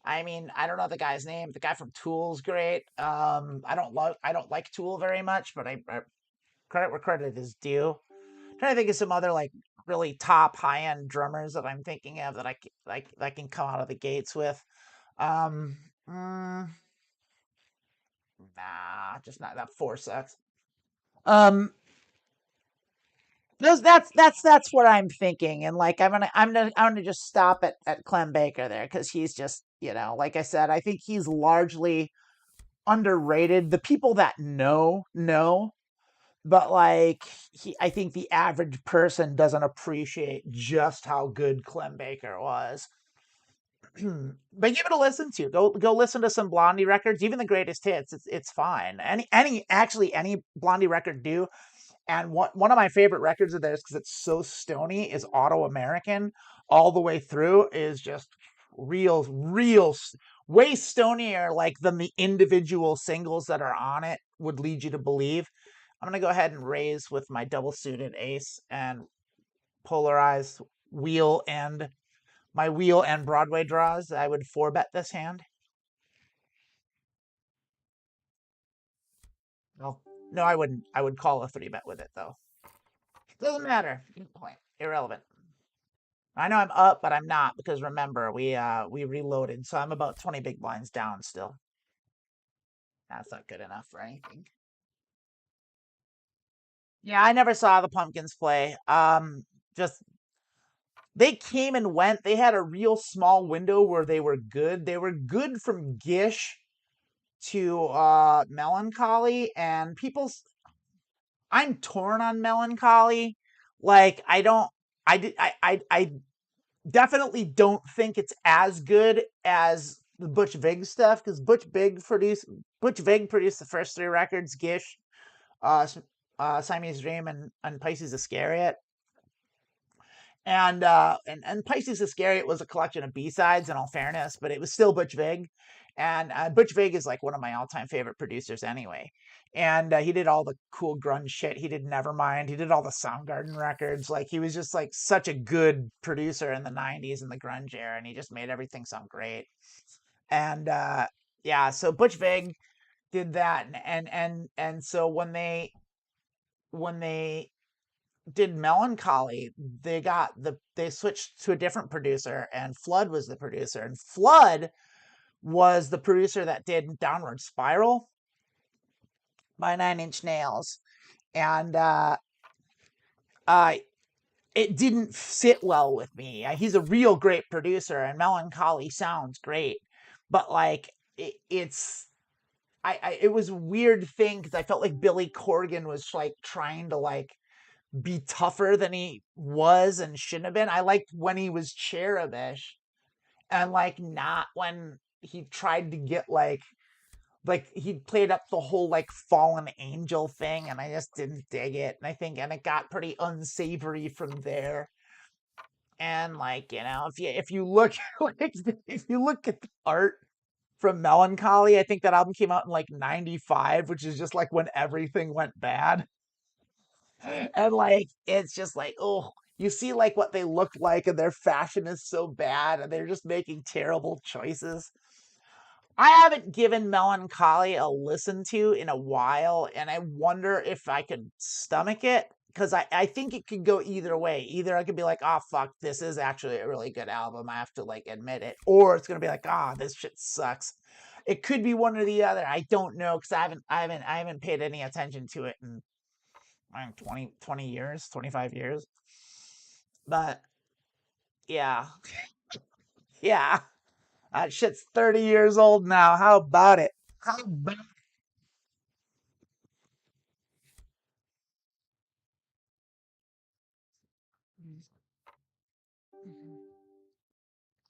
I mean, I don't know the guy's name. The guy from Tool's great. I don't like Tool very much, but I credit where credit is due. I'm trying to think of some other like really top high end drummers that I'm thinking of that I can come out of the gates with. Um, mm, nah, just not that 4 sucks. Um, that's what I'm thinking, and like I'm gonna just stop at Clem Baker there because he's just like I said, I think he's largely underrated. The people that know, but like I think the average person doesn't appreciate just how good Clem Baker was. But give it a listen to. Go listen to some Blondie records, even the greatest hits. It's fine. Any Blondie record do. And one of my favorite records of theirs, because it's so stony, is Auto American. All the way through is just real, way stonier like than the individual singles that are on it would lead you to believe. I'm gonna go ahead and raise with my double suited ace and polarize wheel and my wheel and Broadway draws. I would 4-bet this hand. Well, no, I wouldn't. I would call a 3-bet with it though. Doesn't matter. Point. Irrelevant. I know I'm up, but I'm not because remember we reloaded, so I'm about 20 big blinds down still. That's not good enough for anything. Yeah, I never saw the Pumpkins play. Just they came and went. They had a real small window where they were good. They were good from Gish to Melancholy, and I'm torn on Melancholy. Like I don't I did I definitely don't think it's as good as the Butch Vig stuff because Butch Vig produced the first three records, Gish, uh, Siamese Dream, and Pisces Iscariot. And Pisces Iscariot was a collection of B-sides, in all fairness, but it was still Butch Vig. And Butch Vig is like one of my all-time favorite producers anyway. And he did all the cool grunge shit. He did Nevermind. He did all the Soundgarden records. Like he was just like such a good producer in the 90s and the grunge era, and he just made everything sound great. And yeah, so Butch Vig did that, and so when they did Melancholy, they switched to a different producer, and Flood was the producer. And Flood was the producer that did Downward Spiral by Nine Inch Nails. And uh, it didn't sit well with me. He's a real great producer, and Melancholy sounds great, but like it's it was a weird thing because I felt like Billy Corgan was like trying to like be tougher than he was and shouldn't have been. I liked when he was cherubish, and like not when he tried to get like he played up the whole like fallen angel thing, and I just didn't dig it. And it got pretty unsavory from there. And like, if you look like if you look at the art from Melancholy, I think that album came out in like 95, which is just like when everything went bad. And like it's just like, oh, you see like what they look like, and their fashion is so bad, and they're just making terrible choices. I haven't given Melancholy a listen to in a while, and I wonder if I could stomach it, because I think it could go either way. Either I could be like, oh fuck, this is actually a really good album, I have to like admit it, or it's gonna be like, ah, this shit sucks. It could be one or the other. I don't know, because I haven't paid any attention to it in 20 years, 25 years. But yeah, yeah, that shit's 30 years old now. How about it? How about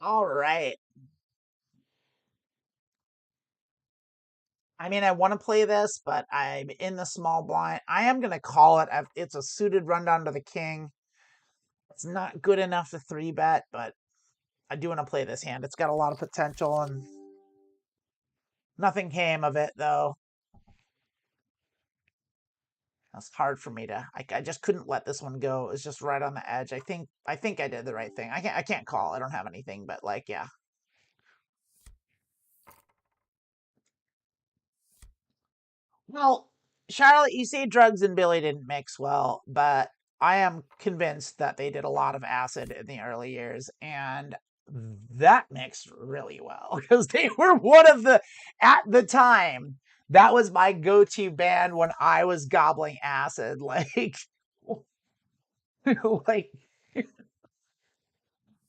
All right. I mean, I want to play this, but I'm in the small blind. I am going to call it. It's a suited rundown to the king. It's not good enough to three bet, but I do want to play this hand. It's got a lot of potential, and nothing came of it, though. That's hard for me to. I just couldn't let this one go. It was just right on the edge. I think I did the right thing. I can't call. I don't have anything, but like, yeah. Well, Charlotte, you say drugs and Billy didn't mix well, but I am convinced that they did a lot of acid in the early years, and that mixed really well because they were one of at the time, that was my go-to band when I was gobbling acid. Like, like,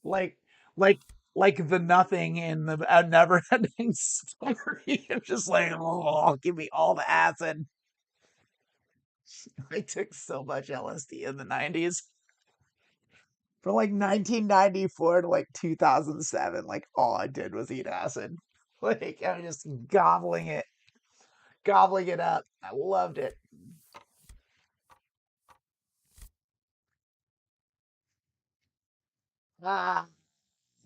like, like, like the nothing in the never ending story. I'm just like, oh, give me all the acid. I took so much LSD in the 90s. From like 1994 to like 2007, like all I did was eat acid. Like I was just gobbling it up. I loved it. Ah,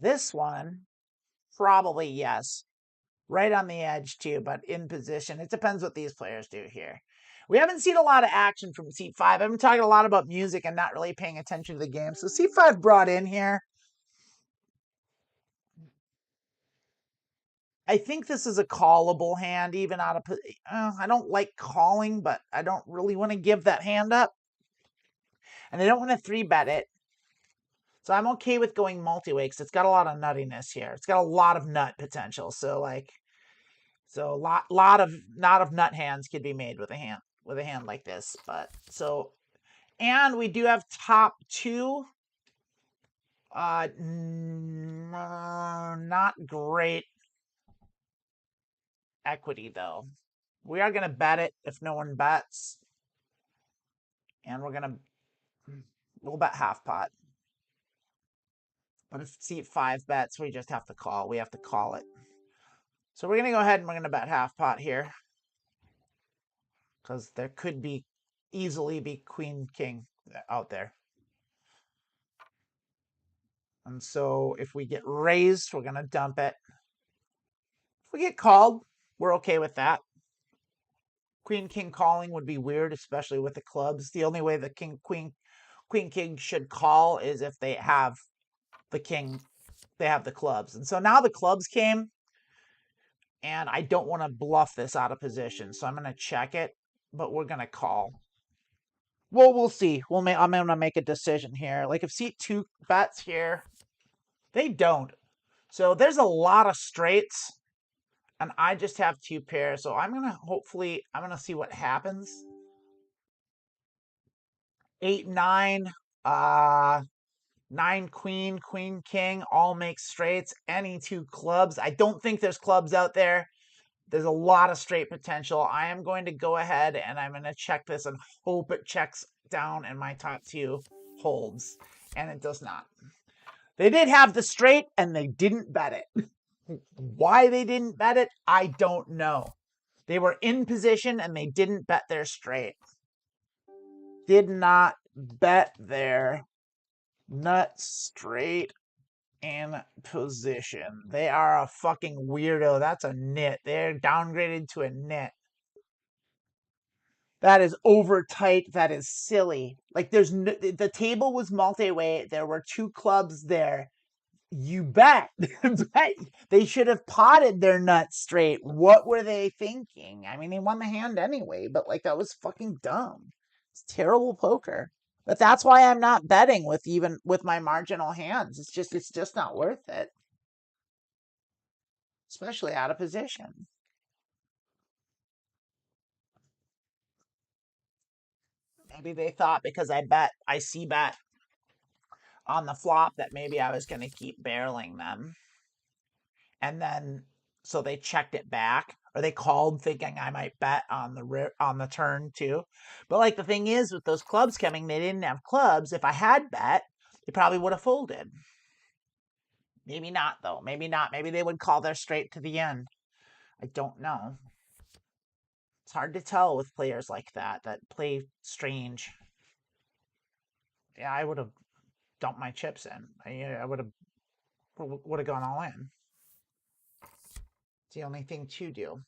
this one, probably yes. Right on the edge too, but in position. It depends what these players do here. We haven't seen a lot of action from seat five. I've been talking a lot about music and not really paying attention to the game. So seat five brought in here. I think this is a callable hand, even out of. I don't like calling, but I don't really want to give that hand up, and I don't want to three bet it. So I'm okay with going multi-way because it's got a lot of nuttiness here. It's got a lot of nut potential. So a lot of nut hands could be made with a hand like this. But so, and we do have top two. Not great equity though. We are gonna bet it if no one bets, and we'll bet half pot. But if seat five bets, we just have to call. We have to call it. So we're going to go ahead and we're going to bet half pot here. Because there could be easily be queen king out there. And so if we get raised, we're going to dump it. If we get called, we're okay with that. Queen king calling would be weird, especially with the clubs. The only way the queen king should call is if they have the king, they have the clubs. And so now the clubs came, and I don't want to bluff this out of position. So I'm going to check it, but we're going to call. Well, we'll see. I'm going to make a decision here. Like if seat 2 bets here, they don't. So there's a lot of straights, and I just have 2 pairs. So I'm going to see what happens. 8, 9, 9, queen, queen, king, all make straights. Any 2 clubs. I don't think there's clubs out there. There's a lot of straight potential. I am going to go ahead and I'm going to check this and hope it checks down and my top 2 holds. And it does not. They did have the straight and they didn't bet it. Why they didn't bet it, I don't know. They were in position and they didn't bet their straight. Did not bet their nut straight in position. They are a fucking weirdo. That's a nit. They're downgraded to a nit. That is over tight. That is silly. Like the table was multi-way. There were 2 clubs there. You bet. They should have potted their nuts straight. What were they thinking? I mean, they won the hand anyway, but like that was fucking dumb. It's terrible poker. But that's why I'm not betting with my marginal hands. It's just not worth it. Especially out of position. Maybe they thought because I see bet on the flop that maybe I was going to keep barreling them. And then so they checked it back, or they called thinking I might bet on the turn too. But like the thing is with those clubs coming, they didn't have clubs. If I had bet, they probably would have folded. Maybe not though. Maybe not. Maybe they would call their straight to the end. I don't know. It's hard to tell with players like that play strange. Yeah, I would have dumped my chips in. I would have gone all in. It's the only thing to do.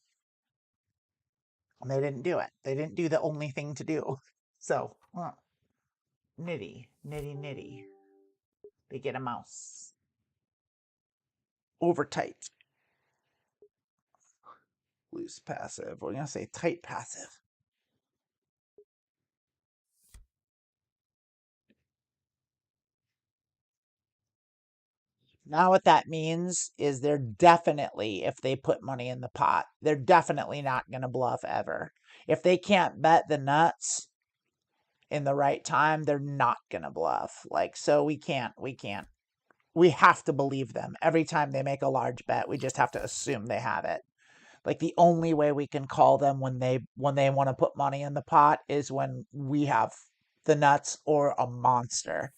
And they didn't do it. They didn't do the only thing to do. So, nitty, nitty, nitty. They get a mouse. Over tight. Loose passive. We're going to say tight passive. Now what that means is they're definitely, if they put money in the pot, they're definitely not going to bluff ever. If they can't bet the nuts in the right time, they're not going to bluff. Like, so we can't. We have to believe them. Every time they make a large bet, we just have to assume they have it. Like the only way we can call them when they want to put money in the pot is when we have the nuts or a monster.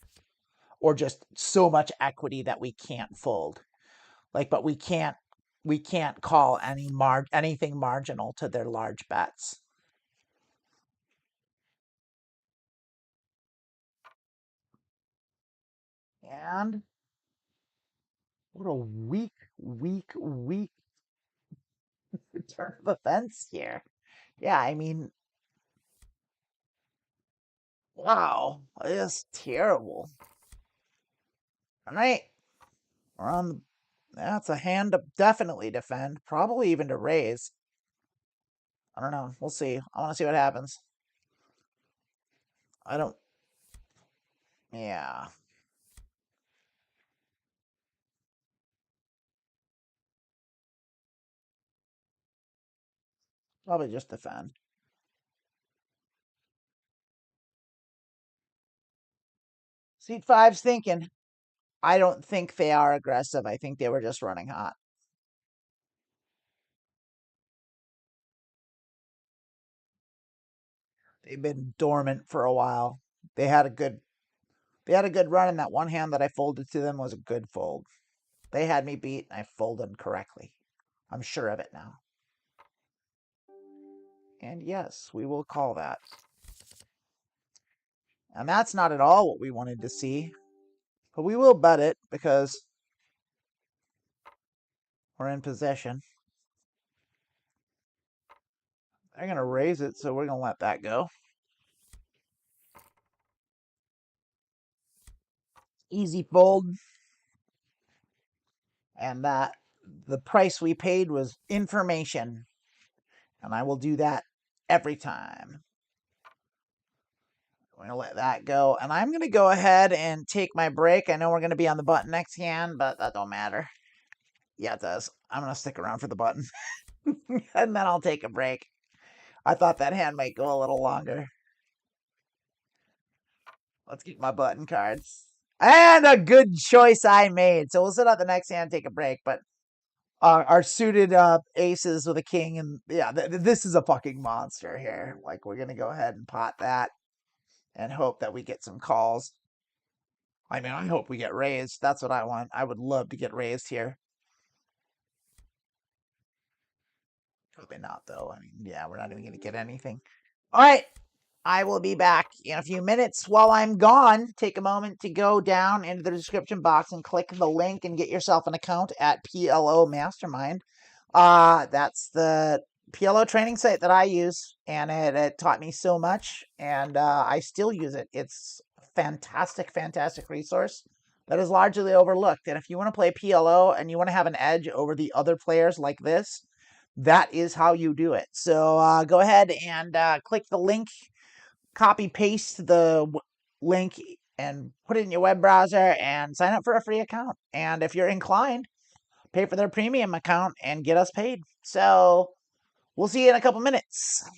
Or just so much equity that we can't fold. Like, but we can't call anything marginal to their large bets. And what a weak turn of events here. Yeah, I mean, wow, it's terrible. All right, we're on. That's a hand to definitely defend, probably even to raise. I don't know. We'll see. I want to see what happens. I don't. Yeah. Probably just defend. Seat 5's thinking. I don't think they are aggressive. I think they were just running hot. They've been dormant for a while. They had a good run, and that one hand that I folded to them was a good fold. They had me beat, and I folded correctly. I'm sure of it now. And yes, we will call that. And that's not at all what we wanted to see. But we will bet it because we're in possession. They're going to raise it, so we're going to let that go. Easy fold. And that the price we paid was information. And I will do that every time. We're going to let that go. And I'm going to go ahead and take my break. I know we're going to be on the button next hand, but that don't matter. Yeah, it does. I'm going to stick around for the button. And then I'll take a break. I thought that hand might go a little longer. Let's get my button cards. And a good choice I made. So we'll sit out the next hand, take a break. But our suited aces with a king. And yeah, this is a fucking monster here. Like, we're going to go ahead and pot that and hope that we get some calls. I mean, I hope we get raised. That's what I want. I would love to get raised here. Probably not, though. I mean, yeah, we're not even going to get anything. All right. I will be back in a few minutes. While I'm gone, take a moment to go down into the description box and click the link and get yourself an account at PLO Mastermind. That's the PLO training site that I use, and it taught me so much, and I still use it. It's a fantastic, fantastic resource that is largely overlooked. And if you want to play PLO and you want to have an edge over the other players like this, that is how you do it. So go ahead and click the link, copy paste the link, and put it in your web browser and sign up for a free account. And if you're inclined, pay for their premium account and get us paid. So we'll see you in a couple minutes.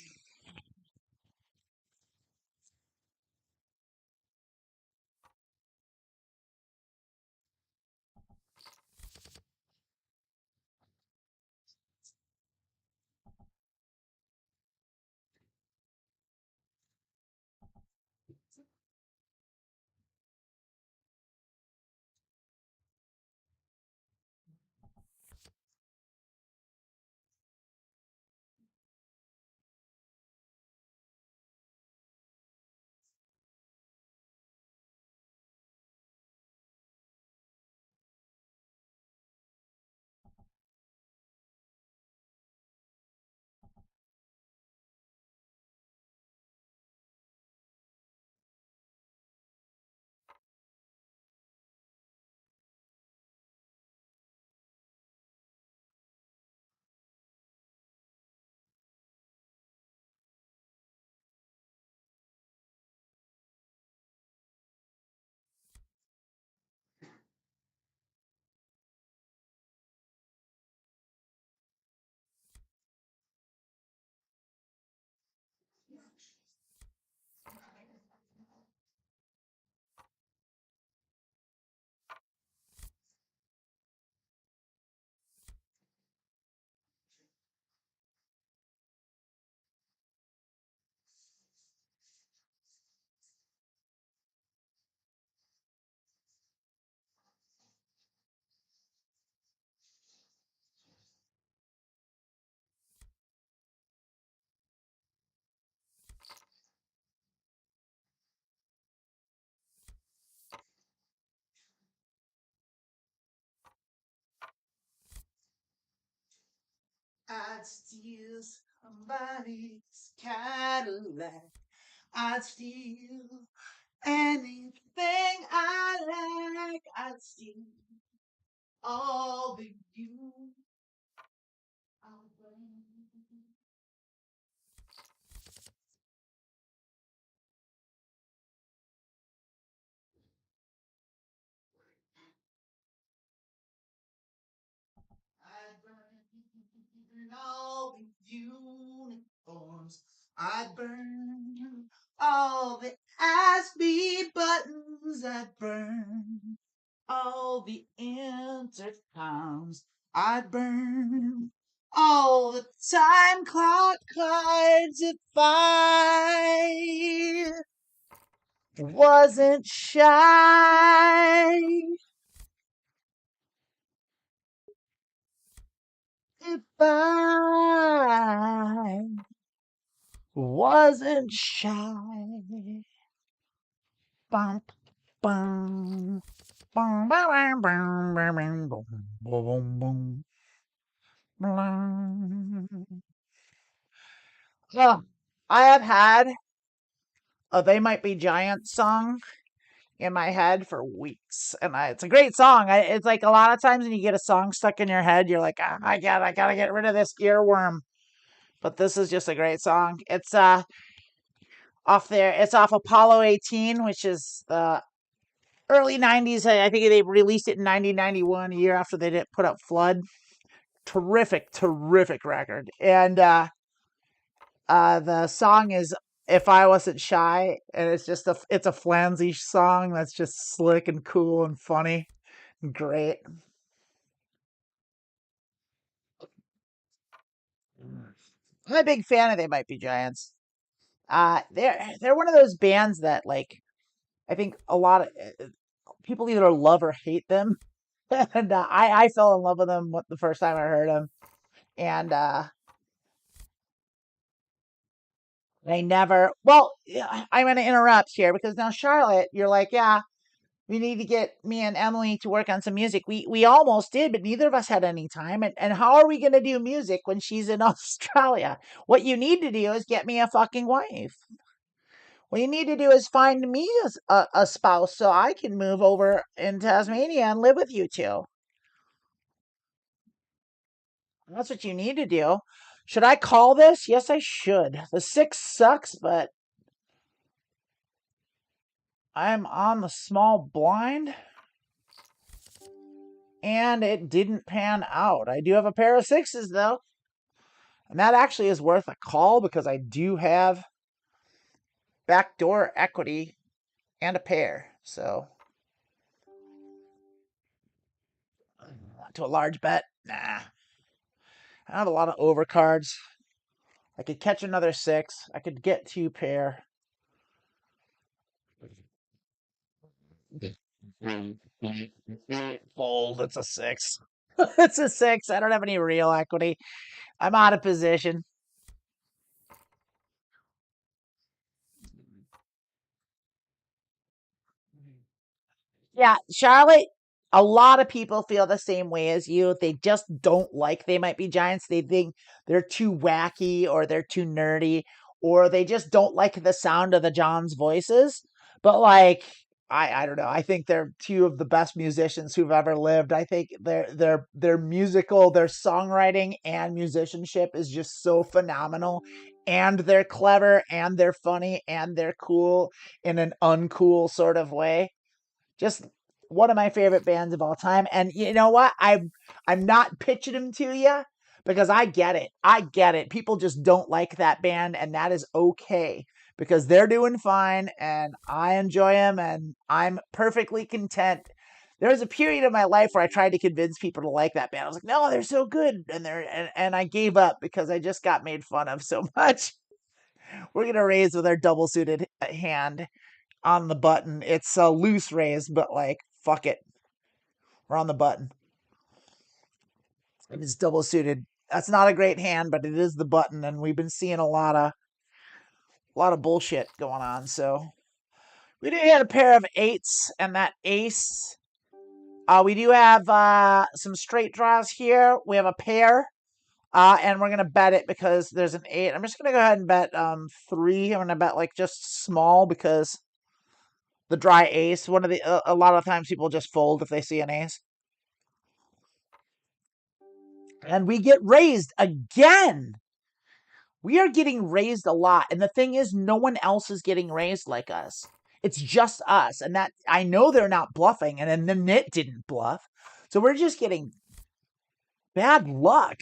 I'd steal somebody's Cadillac. I'd steal anything I like. I'd steal all the you. I'd burn all the uniforms. I'd burn all the Ashby buttons. I'd burn all the intercoms. I'd burn all the time clock cards if I wasn't shy. If I wasn't shy. Bum, bum, bum, bum, bum, bum, bum, bum, boom, boom, bum. Oh, I have had a They Might Be Giants song in my head for weeks, and it's a great song. It's like a lot of times when you get a song stuck in your head, you're like, oh my god, I gotta get rid of this earworm. But this is just a great song. It's off there. It's off Apollo 18, which is the early 90s. I think they released it in 1991, a year after they did put up Flood. Terrific record. And the song is If I Wasn't Shy, and it's a flansy song that's just slick and cool and funny and great. I'm a big fan of They Might Be Giants. They're one of those bands that like I think a lot of people either love or hate them, and I fell in love with them the first time I heard them, and I never. Well, yeah, I'm going to interrupt here because now Charlotte, you're like, yeah, we need to get me and Emily to work on some music. We almost did, but neither of us had any time. And how are we going to do music when she's in Australia? What you need to do is get me a fucking wife. What you need to do is find me a spouse so I can move over in Tasmania and live with you two. That's what you need to do. Should I call this? Yes, I should. The 6 sucks, but I'm on the small blind and it didn't pan out. I do have a pair of 6s though. And that actually is worth a call because I do have backdoor equity and a pair. So, to a large bet, nah. I have a lot of overcards. I could catch another 6. I could get 2 pair. Fold. It's a 6. It's a 6. I don't have any real equity. I'm out of position. Yeah, Charlotte, a lot of people feel the same way as you. They just don't like They Might Be Giants. They think they're too wacky or they're too nerdy or they just don't like the sound of the Johns voices. But like I don't know. I think they're two of the best musicians who've ever lived. I think their musical, their songwriting and musicianship is just so phenomenal. And they're clever and they're funny and they're cool in an uncool sort of way. Just one of my favorite bands of all time. And you know what? I'm not pitching them to you because I get it. I get it. People just don't like that band, and that is okay because they're doing fine, and I enjoy them, and I'm perfectly content. There was a period of my life where I tried to convince people to like that band. I was like, no, they're so good, and I gave up because I just got made fun of so much. We're gonna raise with our double suited hand on the button. It's a loose raise, but like, fuck it. We're on the button. It is double suited. That's not a great hand, but it is the button, and we've been seeing a lot of bullshit going on. So we do have a pair of 8s and that ace. We do have some straight draws here. We have a pair. And we're gonna bet it because there's an 8. I'm just gonna go ahead and bet 3. I'm gonna bet like just small because the dry ace. A lot of times people just fold if they see an ace. And we get raised again. We are getting raised a lot. And the thing is, no one else is getting raised like us. It's just us. And that I know they're not bluffing. And then the knit didn't bluff. So we're just getting bad luck.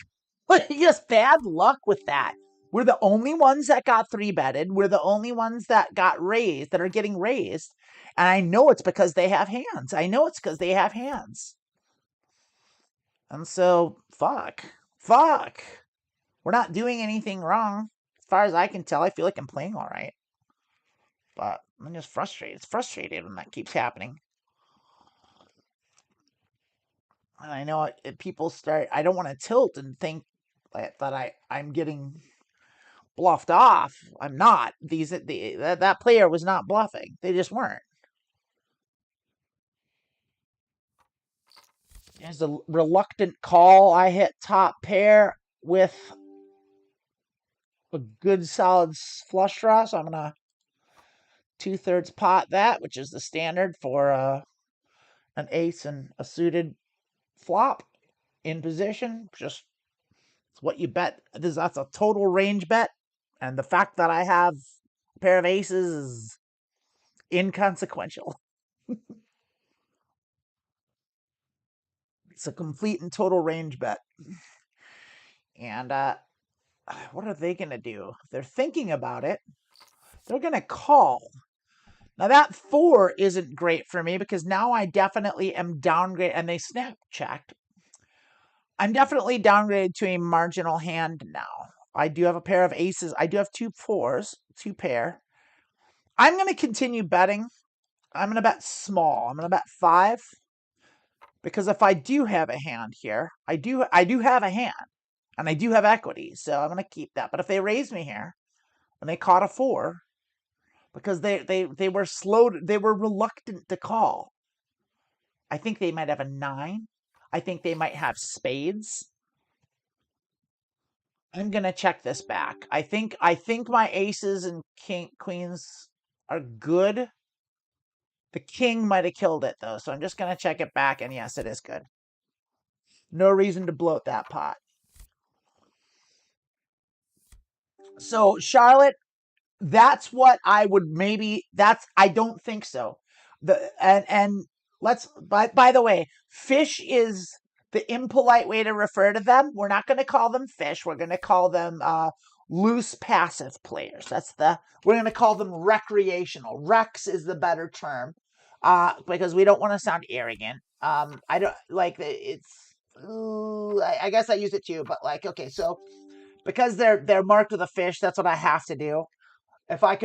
Just bad luck with that. We're the only ones that got 3-betted. We're the only ones that got raised, that are getting raised. And I know it's because they have hands. I know it's because they have hands. And so, fuck. Fuck. We're not doing anything wrong. As far as I can tell, I feel like I'm playing all right. But I'm just frustrated. It's frustrated when that keeps happening. And I know people start, I don't want to tilt and think that I'm getting bluffed off. I'm not. That player was not bluffing. They just weren't. There's a reluctant call. I hit top pair with a good solid flush draw, so I'm gonna 2/3 pot that, which is the standard for an ace and a suited flop in position. Just it's what you bet. That's a total range bet, and the fact that I have a pair of aces is inconsequential. It's a complete and total range bet. And what are they going to do? They're thinking about it. They're going to call. Now that 4 isn't great for me because now I definitely am downgraded, and they snap checked. I'm definitely downgraded to a marginal hand now. I do have a pair of aces. I do have 2 4s, 2 pair. I'm going to continue betting. I'm going to bet small. I'm going to bet 5 because if I do have a hand here, I do have a hand and I do have equity, so I'm going to keep that. But if they raise me here and they caught a 4 because they were slow, they were reluctant to call. I think they might have a 9. I think they might have spades. I'm gonna check this back. I think my aces and queens are good. The king might have killed it though, so I'm just gonna check it back, and yes, it is good. No reason to bloat that pot. So Charlotte, that's what I would maybe. I don't think so. And let's. By the way, fish is the impolite way to refer to them. We're not going to call them fish. We're going to call them loose passive players. We're going to call them recreational. Rex is the better term, because we don't want to sound arrogant. I don't like it's. I guess I use it too, but like, okay, so because they're marked with a fish, that's what I have to do. If I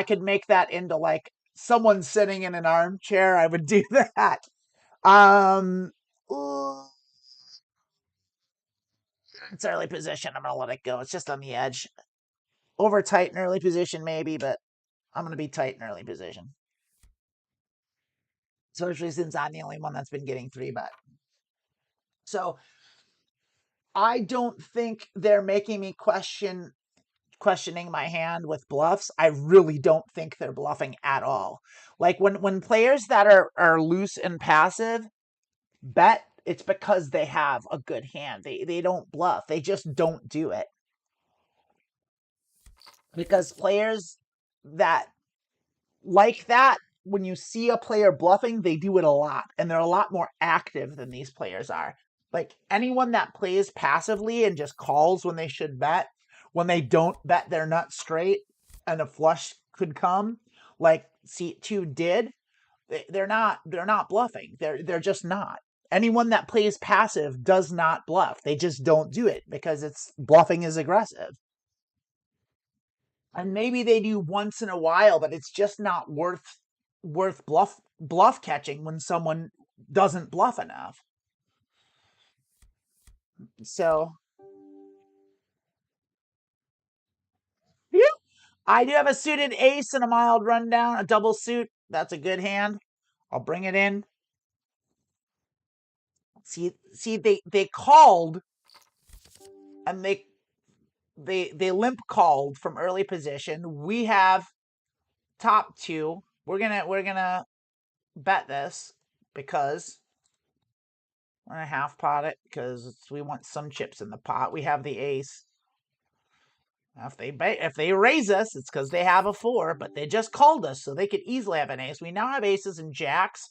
could make that into like someone sitting in an armchair, I would do that. Um, it's early position. I'm gonna let it go. It's just on the edge. Over tight in early position, maybe, but I'm gonna be tight in early position. Especially since I'm the only one that's been getting 3-bet. So I don't think they're making me questioning my hand with bluffs. I really don't think they're bluffing at all. Like when players that are loose and passive bet, it's because they have a good hand. They don't bluff. They just don't do it. Because players that like that, when you see a player bluffing, they do it a lot, and they're a lot more active than these players are. Like anyone that plays passively and just calls when they should bet, when they don't bet their nut straight and a flush could come, like C2 did, they're not bluffing. They're just not. Anyone that plays passive does not bluff. They just don't do it because it's bluffing is aggressive. And maybe they do once in a while, but it's just not worth bluff catching when someone doesn't bluff enough. So yeah, I do have a suited ace and a mild rundown, a double suit. That's a good hand. I'll bring it in. See, they called, and they limp called from early position. We have top 2. We're gonna bet this because we're gonna half pot it because we want some chips in the pot. We have the ace. If they raise us, it's because they have a 4, but they just called us, so they could easily have an ace. We now have aces and jacks,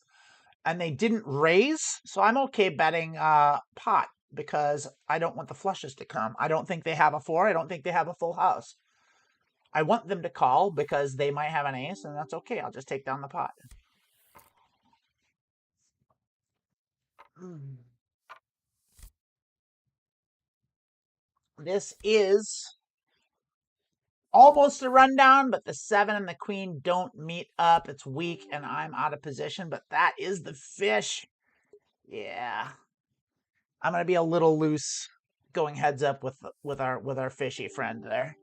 and they didn't raise, so I'm okay betting pot because I don't want the flushes to come. I don't think they have a 4. I don't think they have a full house. I want them to call because they might have an ace, and that's okay. I'll just take down the pot. This is almost a rundown, but the 7 and the queen don't meet up. It's weak, and I'm out of position, but that is the fish. Yeah. I'm going to be a little loose going heads up with our fishy friend there.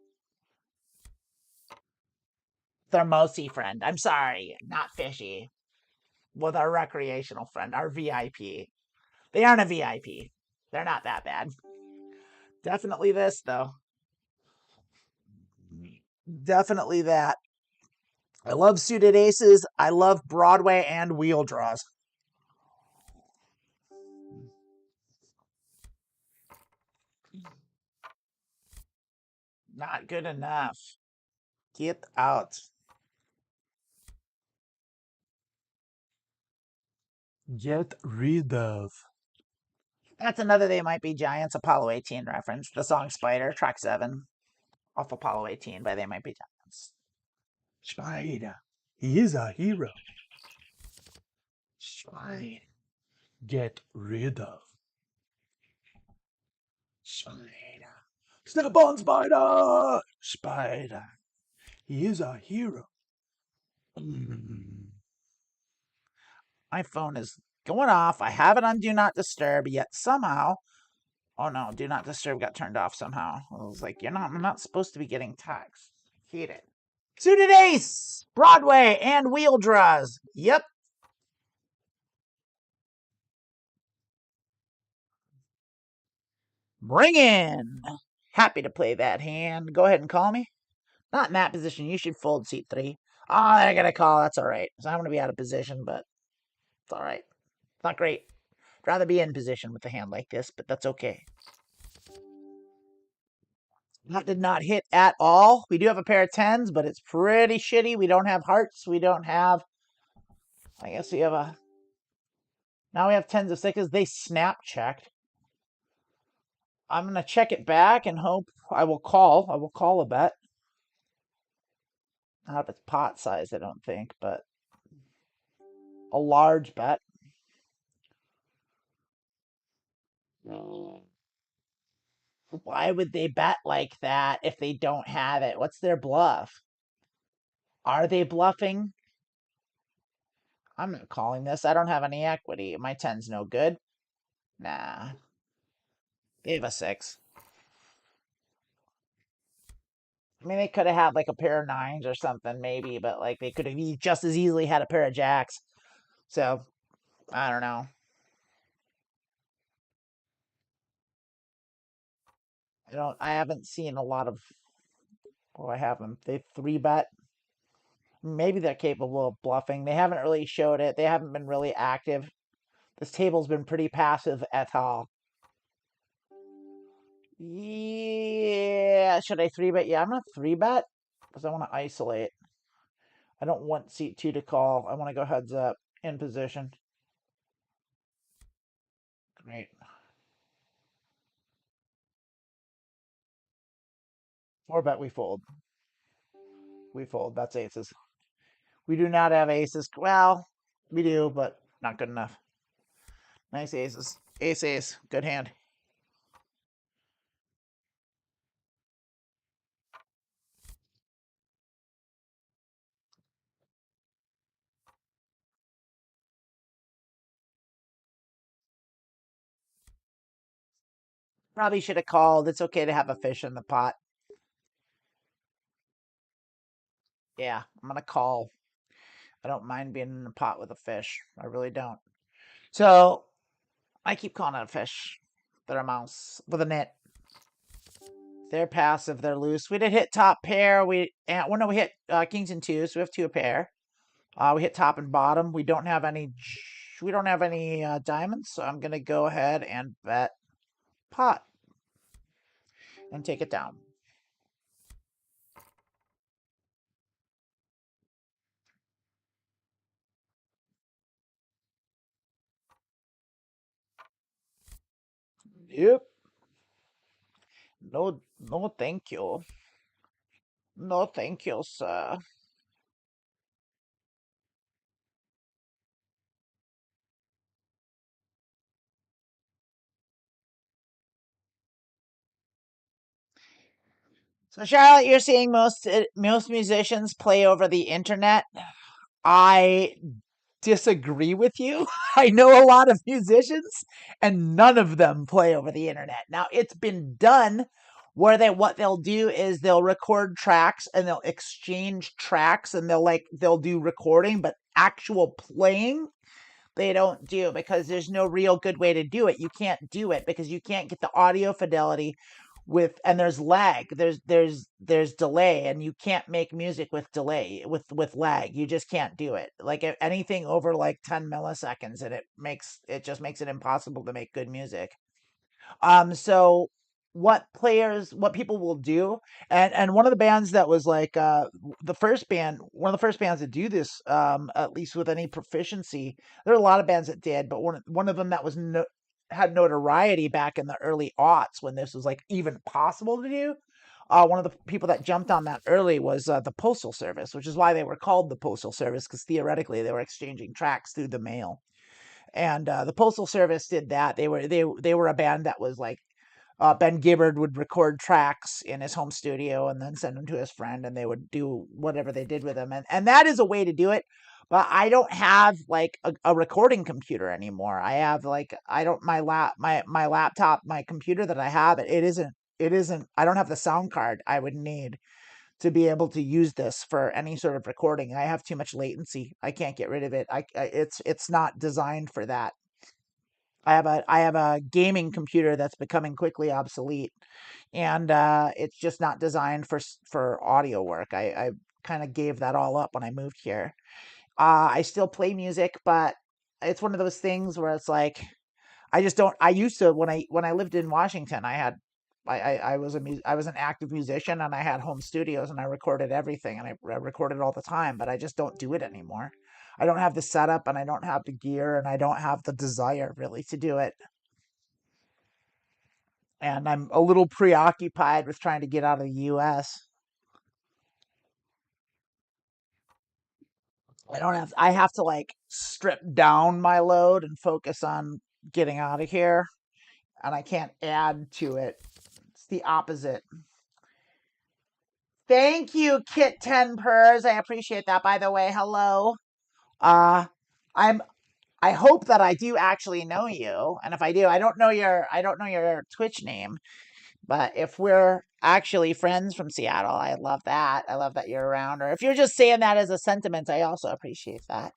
Thermosi friend. I'm sorry, not fishy. With our recreational friend, our VIP. They aren't a VIP. They're not that bad. Definitely this, though. Definitely that. I love suited aces. I love Broadway and wheel draws. Not good enough. Get out. Get rid of. That's another They Might Be Giants Apollo 18 reference. The song Spider, track 7, off Apollo 18 by They Might Be Giants. Spider. He is a hero. Spider. Get rid of. Spider. Step on Spider! Spider. He is a hero. My phone is going off. I have it on Do Not Disturb, yet somehow... Oh no, Do Not Disturb got turned off somehow. I was like, I'm not supposed to be getting texts. Hate it. Suited Ace! Broadway and wheel draws. Yep. Bring in. Happy to play that hand. Go ahead and call me. Not in that position. You should fold seat 3. Oh, I got a call. That's all right. So I'm going to be out of position, but it's all right. It's not great. I'd rather be in position with a hand like this, but that's okay. That did not hit at all. We do have a pair of 10s, but it's pretty shitty. We don't have hearts. We don't have... I guess we have a... Now we have 10s of 6s. They snap checked. I'm going to check it back and hope I will call. I will call a bet. Not if it's pot size, I don't think, but a large bet. Why would they bet like that if they don't have it? What's their bluff? Are they bluffing? I'm not calling this. I don't have any equity. My 10's no good. Nah. They have a 6. I mean, they could have had like a pair of 9s or something, maybe, but like they could have just as easily had a pair of jacks. So, I don't know. I haven't seen a lot of... Oh, I haven't. They 3-bet. Maybe they're capable of bluffing. They haven't really showed it. They haven't been really active. This table's been pretty passive et al. Yeah, should I 3-bet? Yeah, I'm going to 3-bet because I want to isolate. I don't want seat 2 to call. I want to go heads up in position. Great. 4-bet, we fold. We fold. That's aces. We do not have aces. Well, we do, but not good enough. Nice aces. Ace, ace. Good hand. Probably should have called. It's okay to have a fish in the pot. Yeah, I'm going to call. I don't mind being in the pot with a fish. I really don't. So, I keep calling it a fish. They're a mouse with a net. They're passive. They're loose. We did hit top pair. We hit kings and 2s. So we have 2 a pair. We hit top and bottom. We don't have any. We don't have any diamonds. So I'm gonna go ahead and bet pot and take it down. Yep. No, no, thank you. No, thank you, sir. So, Charlotte, you're seeing most musicians play over the internet. I disagree with you. I know a lot of musicians, and none of them play over the internet. Now, it's been done where what they'll do is they'll record tracks and they'll exchange tracks and they'll do recording, but actual playing they don't do because there's no real good way to do it. You can't do it because you can't get the audio fidelity and there's lag. There's delay, and you can't make music with delay with lag. You just can't do it. Like anything over like 10 milliseconds, and it just makes it impossible to make good music. So what people will do, and one of the bands that was like one of the first bands to do this, at least with any proficiency. There are a lot of bands that did, but one of them that was had notoriety back in the early aughts when this was like even possible to do. One of the people that jumped on that early was the Postal Service, which is why they were called the Postal Service, because theoretically they were exchanging tracks through the mail. And the Postal Service did that. They were a band that was like Ben Gibbard would record tracks in his home studio and then send them to his friend, and they would do whatever they did with them. And that is a way to do it. But I don't have like a recording computer anymore. I have like I don't my laptop, my computer that I have, it isn't I don't have the sound card I would need to be able to use this for any sort of recording. I have too much latency. I can't get rid of it. It's not designed for that. I have a gaming computer that's becoming quickly obsolete, and it's just not designed for audio work. I kind of gave that all up when I moved here. I still play music, but it's one of those things where it's like I just don't. I used to when I lived in Washington. I was an active musician, and I had home studios, and I recorded everything, and I recorded all the time. But I just don't do it anymore. I don't have the setup, and I don't have the gear, and I don't have the desire really to do it. And I'm a little preoccupied with trying to get out of the U.S. I have to like strip down my load and focus on getting out of here, and I can't add to it. It's the opposite. Thank you, Kit 10 Purrs. I appreciate that, by the way. Hello. Uh I'm I hope that I do actually know you. And if I do, I don't know your Twitch name. But if we're actually friends from Seattle, I love that. I love that you're around. Or if you're just saying that as a sentiment, I also appreciate that.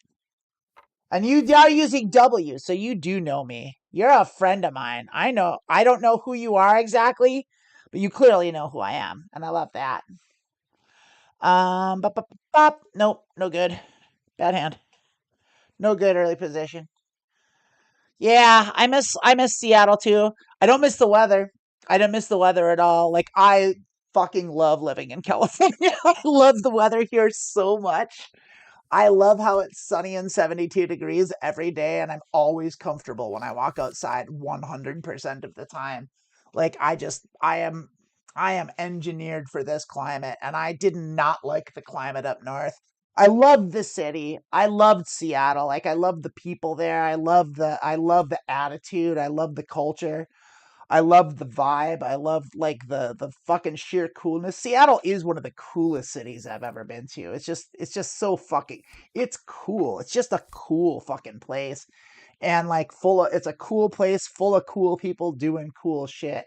And you are using W, so you do know me. You're a friend of mine. I know. I don't know who you are exactly, but you clearly know who I am, and I love that. Bop, bop, bop. Nope, no good. Bad hand. No good early position. Yeah, I miss Seattle too. I don't miss the weather. I don't miss the weather at all. Like I fucking love living in California. I love the weather here so much. I love how it's sunny and 72 degrees every day, and I'm always comfortable when I walk outside 100% of the time. Like I am engineered for this climate, and I did not like the climate up north. I loved the city. I loved Seattle. Like I love the people there. I love the attitude. I love the culture. I love the vibe. I love like the fucking sheer coolness. Seattle is one of the coolest cities I've ever been to. It's just so fucking it's cool. It's just a cool fucking place. And like it's a cool place full of cool people doing cool shit.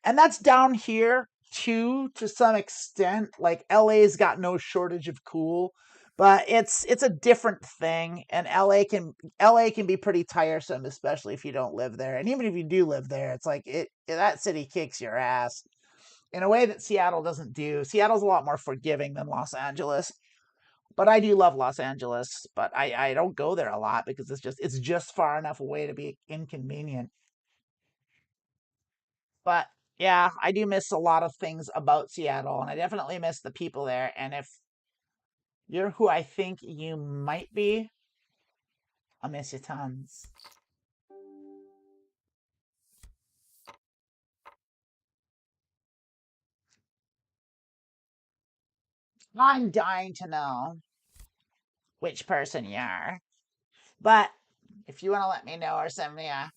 And that's down here too to some extent. Like LA's got no shortage of cool, but it's a different thing. And LA can be pretty tiresome, especially if you don't live there. And even if you do live there, it's like that city kicks your ass in a way that Seattle doesn't do. Seattle's a lot more forgiving than Los Angeles. But I do love Los Angeles, but I don't go there a lot because it's just far enough away to be inconvenient. But yeah, I do miss a lot of things about Seattle, and I definitely miss the people there. And if you're who I think you might be, I miss you tons. I'm dying to know which person you are. But if you want to let me know or send me I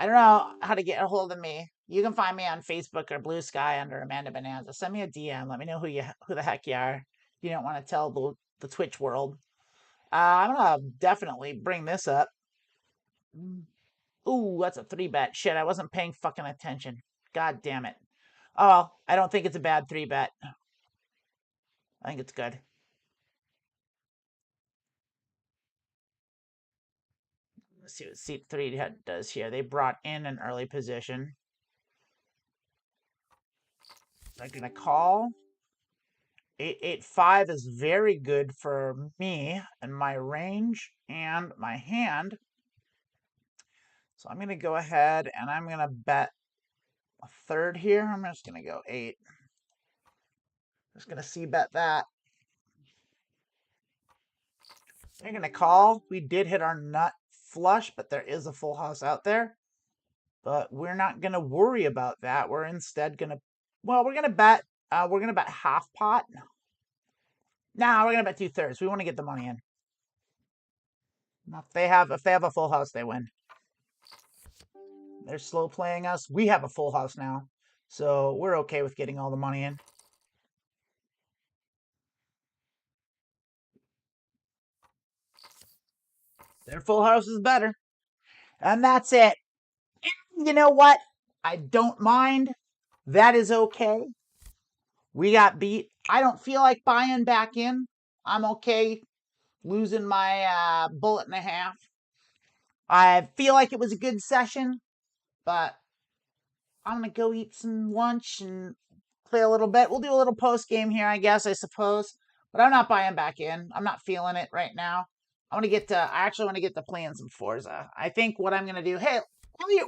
don't know how to get a hold of me. You can find me on Facebook or Blue Sky under Amanda Bonanza. Send me a DM. Let me know who the heck you are. You don't want to tell the Twitch world. I'm gonna definitely bring this up. Ooh, that's a 3-bet. Shit, I wasn't paying fucking attention. God damn it. Oh, well, I don't think it's a bad 3-bet. I think it's good. Let's see what seat 3 does here. They brought in an early position. I'm gonna call. 885 is very good for me and my range and my hand. So I'm gonna go ahead and I'm gonna bet a third here. I'm just gonna go 8. Just gonna c-bet that. They're gonna call. We did hit our nut flush, but there is a full house out there. But we're not gonna worry about that. We're instead gonna, well, we're gonna bet. We're gonna bet half pot. Nah, we're gonna bet 2/3. We want to get the money in. If they have a full house, they win. They're slow playing us. We have a full house now, so we're okay with getting all the money in. Their full house is better, and that's it. You know what? I don't mind. That is okay. We got beat. I don't feel like buying back in. I'm okay losing my bullet and a half. I feel like it was a good session, but I'm gonna go eat some lunch and play a little bit. We'll do a little post game here, I guess, I suppose. But I'm not buying back in. I'm not feeling it right now. I actually want to get to playing some Forza. I think what I'm gonna do. Hey,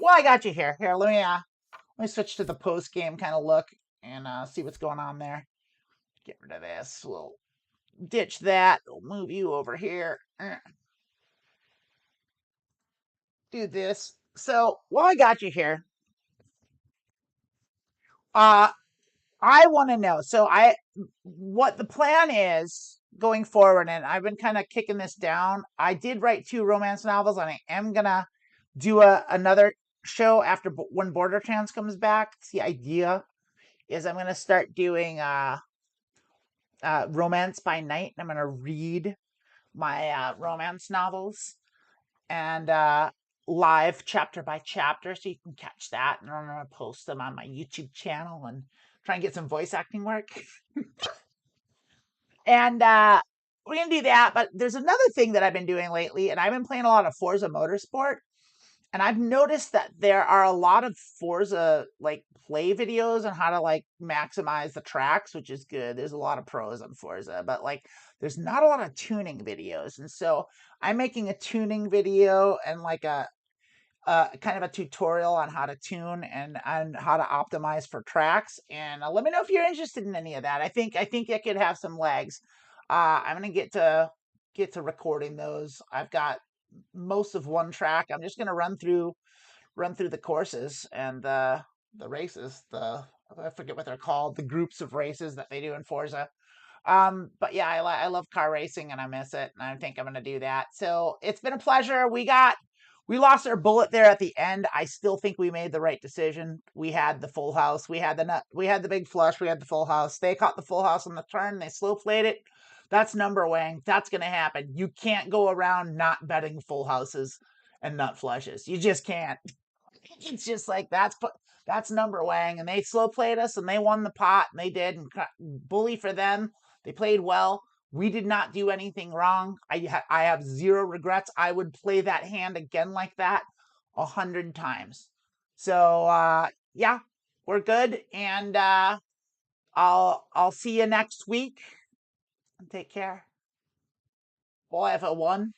well, I got you here. Here, let me switch to the post game kind of look and see what's going on there. Get rid of this. We'll ditch that. We'll move you over here. Do this. So, while I got you here, uh, I want to know. What the plan is going forward, and I've been kind of kicking this down. I did write 2 romance novels, and I am gonna do another show after when Border Trans comes back. The idea is I'm gonna start doing romance by night. I'm gonna read my romance novels and live chapter by chapter, so you can catch that. And I'm gonna post them on my YouTube channel and try and get some voice acting work. And we're gonna do that. But there's another thing that I've been doing lately, and I've been playing a lot of Forza Motorsport. And I've noticed that there are a lot of Forza like play videos on how to like maximize the tracks, which is good. There's a lot of pros on Forza, but like there's not a lot of tuning videos. And so I'm making a tuning video and like a kind of a tutorial on how to tune and how to optimize for tracks. And let me know if you're interested in any of that. I think it could have some legs. I'm gonna get to recording those. I've got most of one track. I'm just gonna run through the courses and the races. I forget what they're called. The groups of races that they do in Forza. But yeah, I love car racing and I miss it, and I think I'm gonna do that. So it's been a pleasure. We lost our bullet there at the end. I still think we made the right decision. We had the full house. We had the nut. We had the big flush. We had the full house. They caught the full house on the turn. They slow played it. That's number wang. That's gonna happen. You can't go around not betting full houses and nut flushes. You just can't. It's just like that's number wang, and they slow played us, and they won the pot, and they did, and bully for them. They played well. We did not do anything wrong. I have zero regrets. I would play that hand again like that 100 times. So yeah, we're good, and I'll see you next week. Take care. Bye everyone.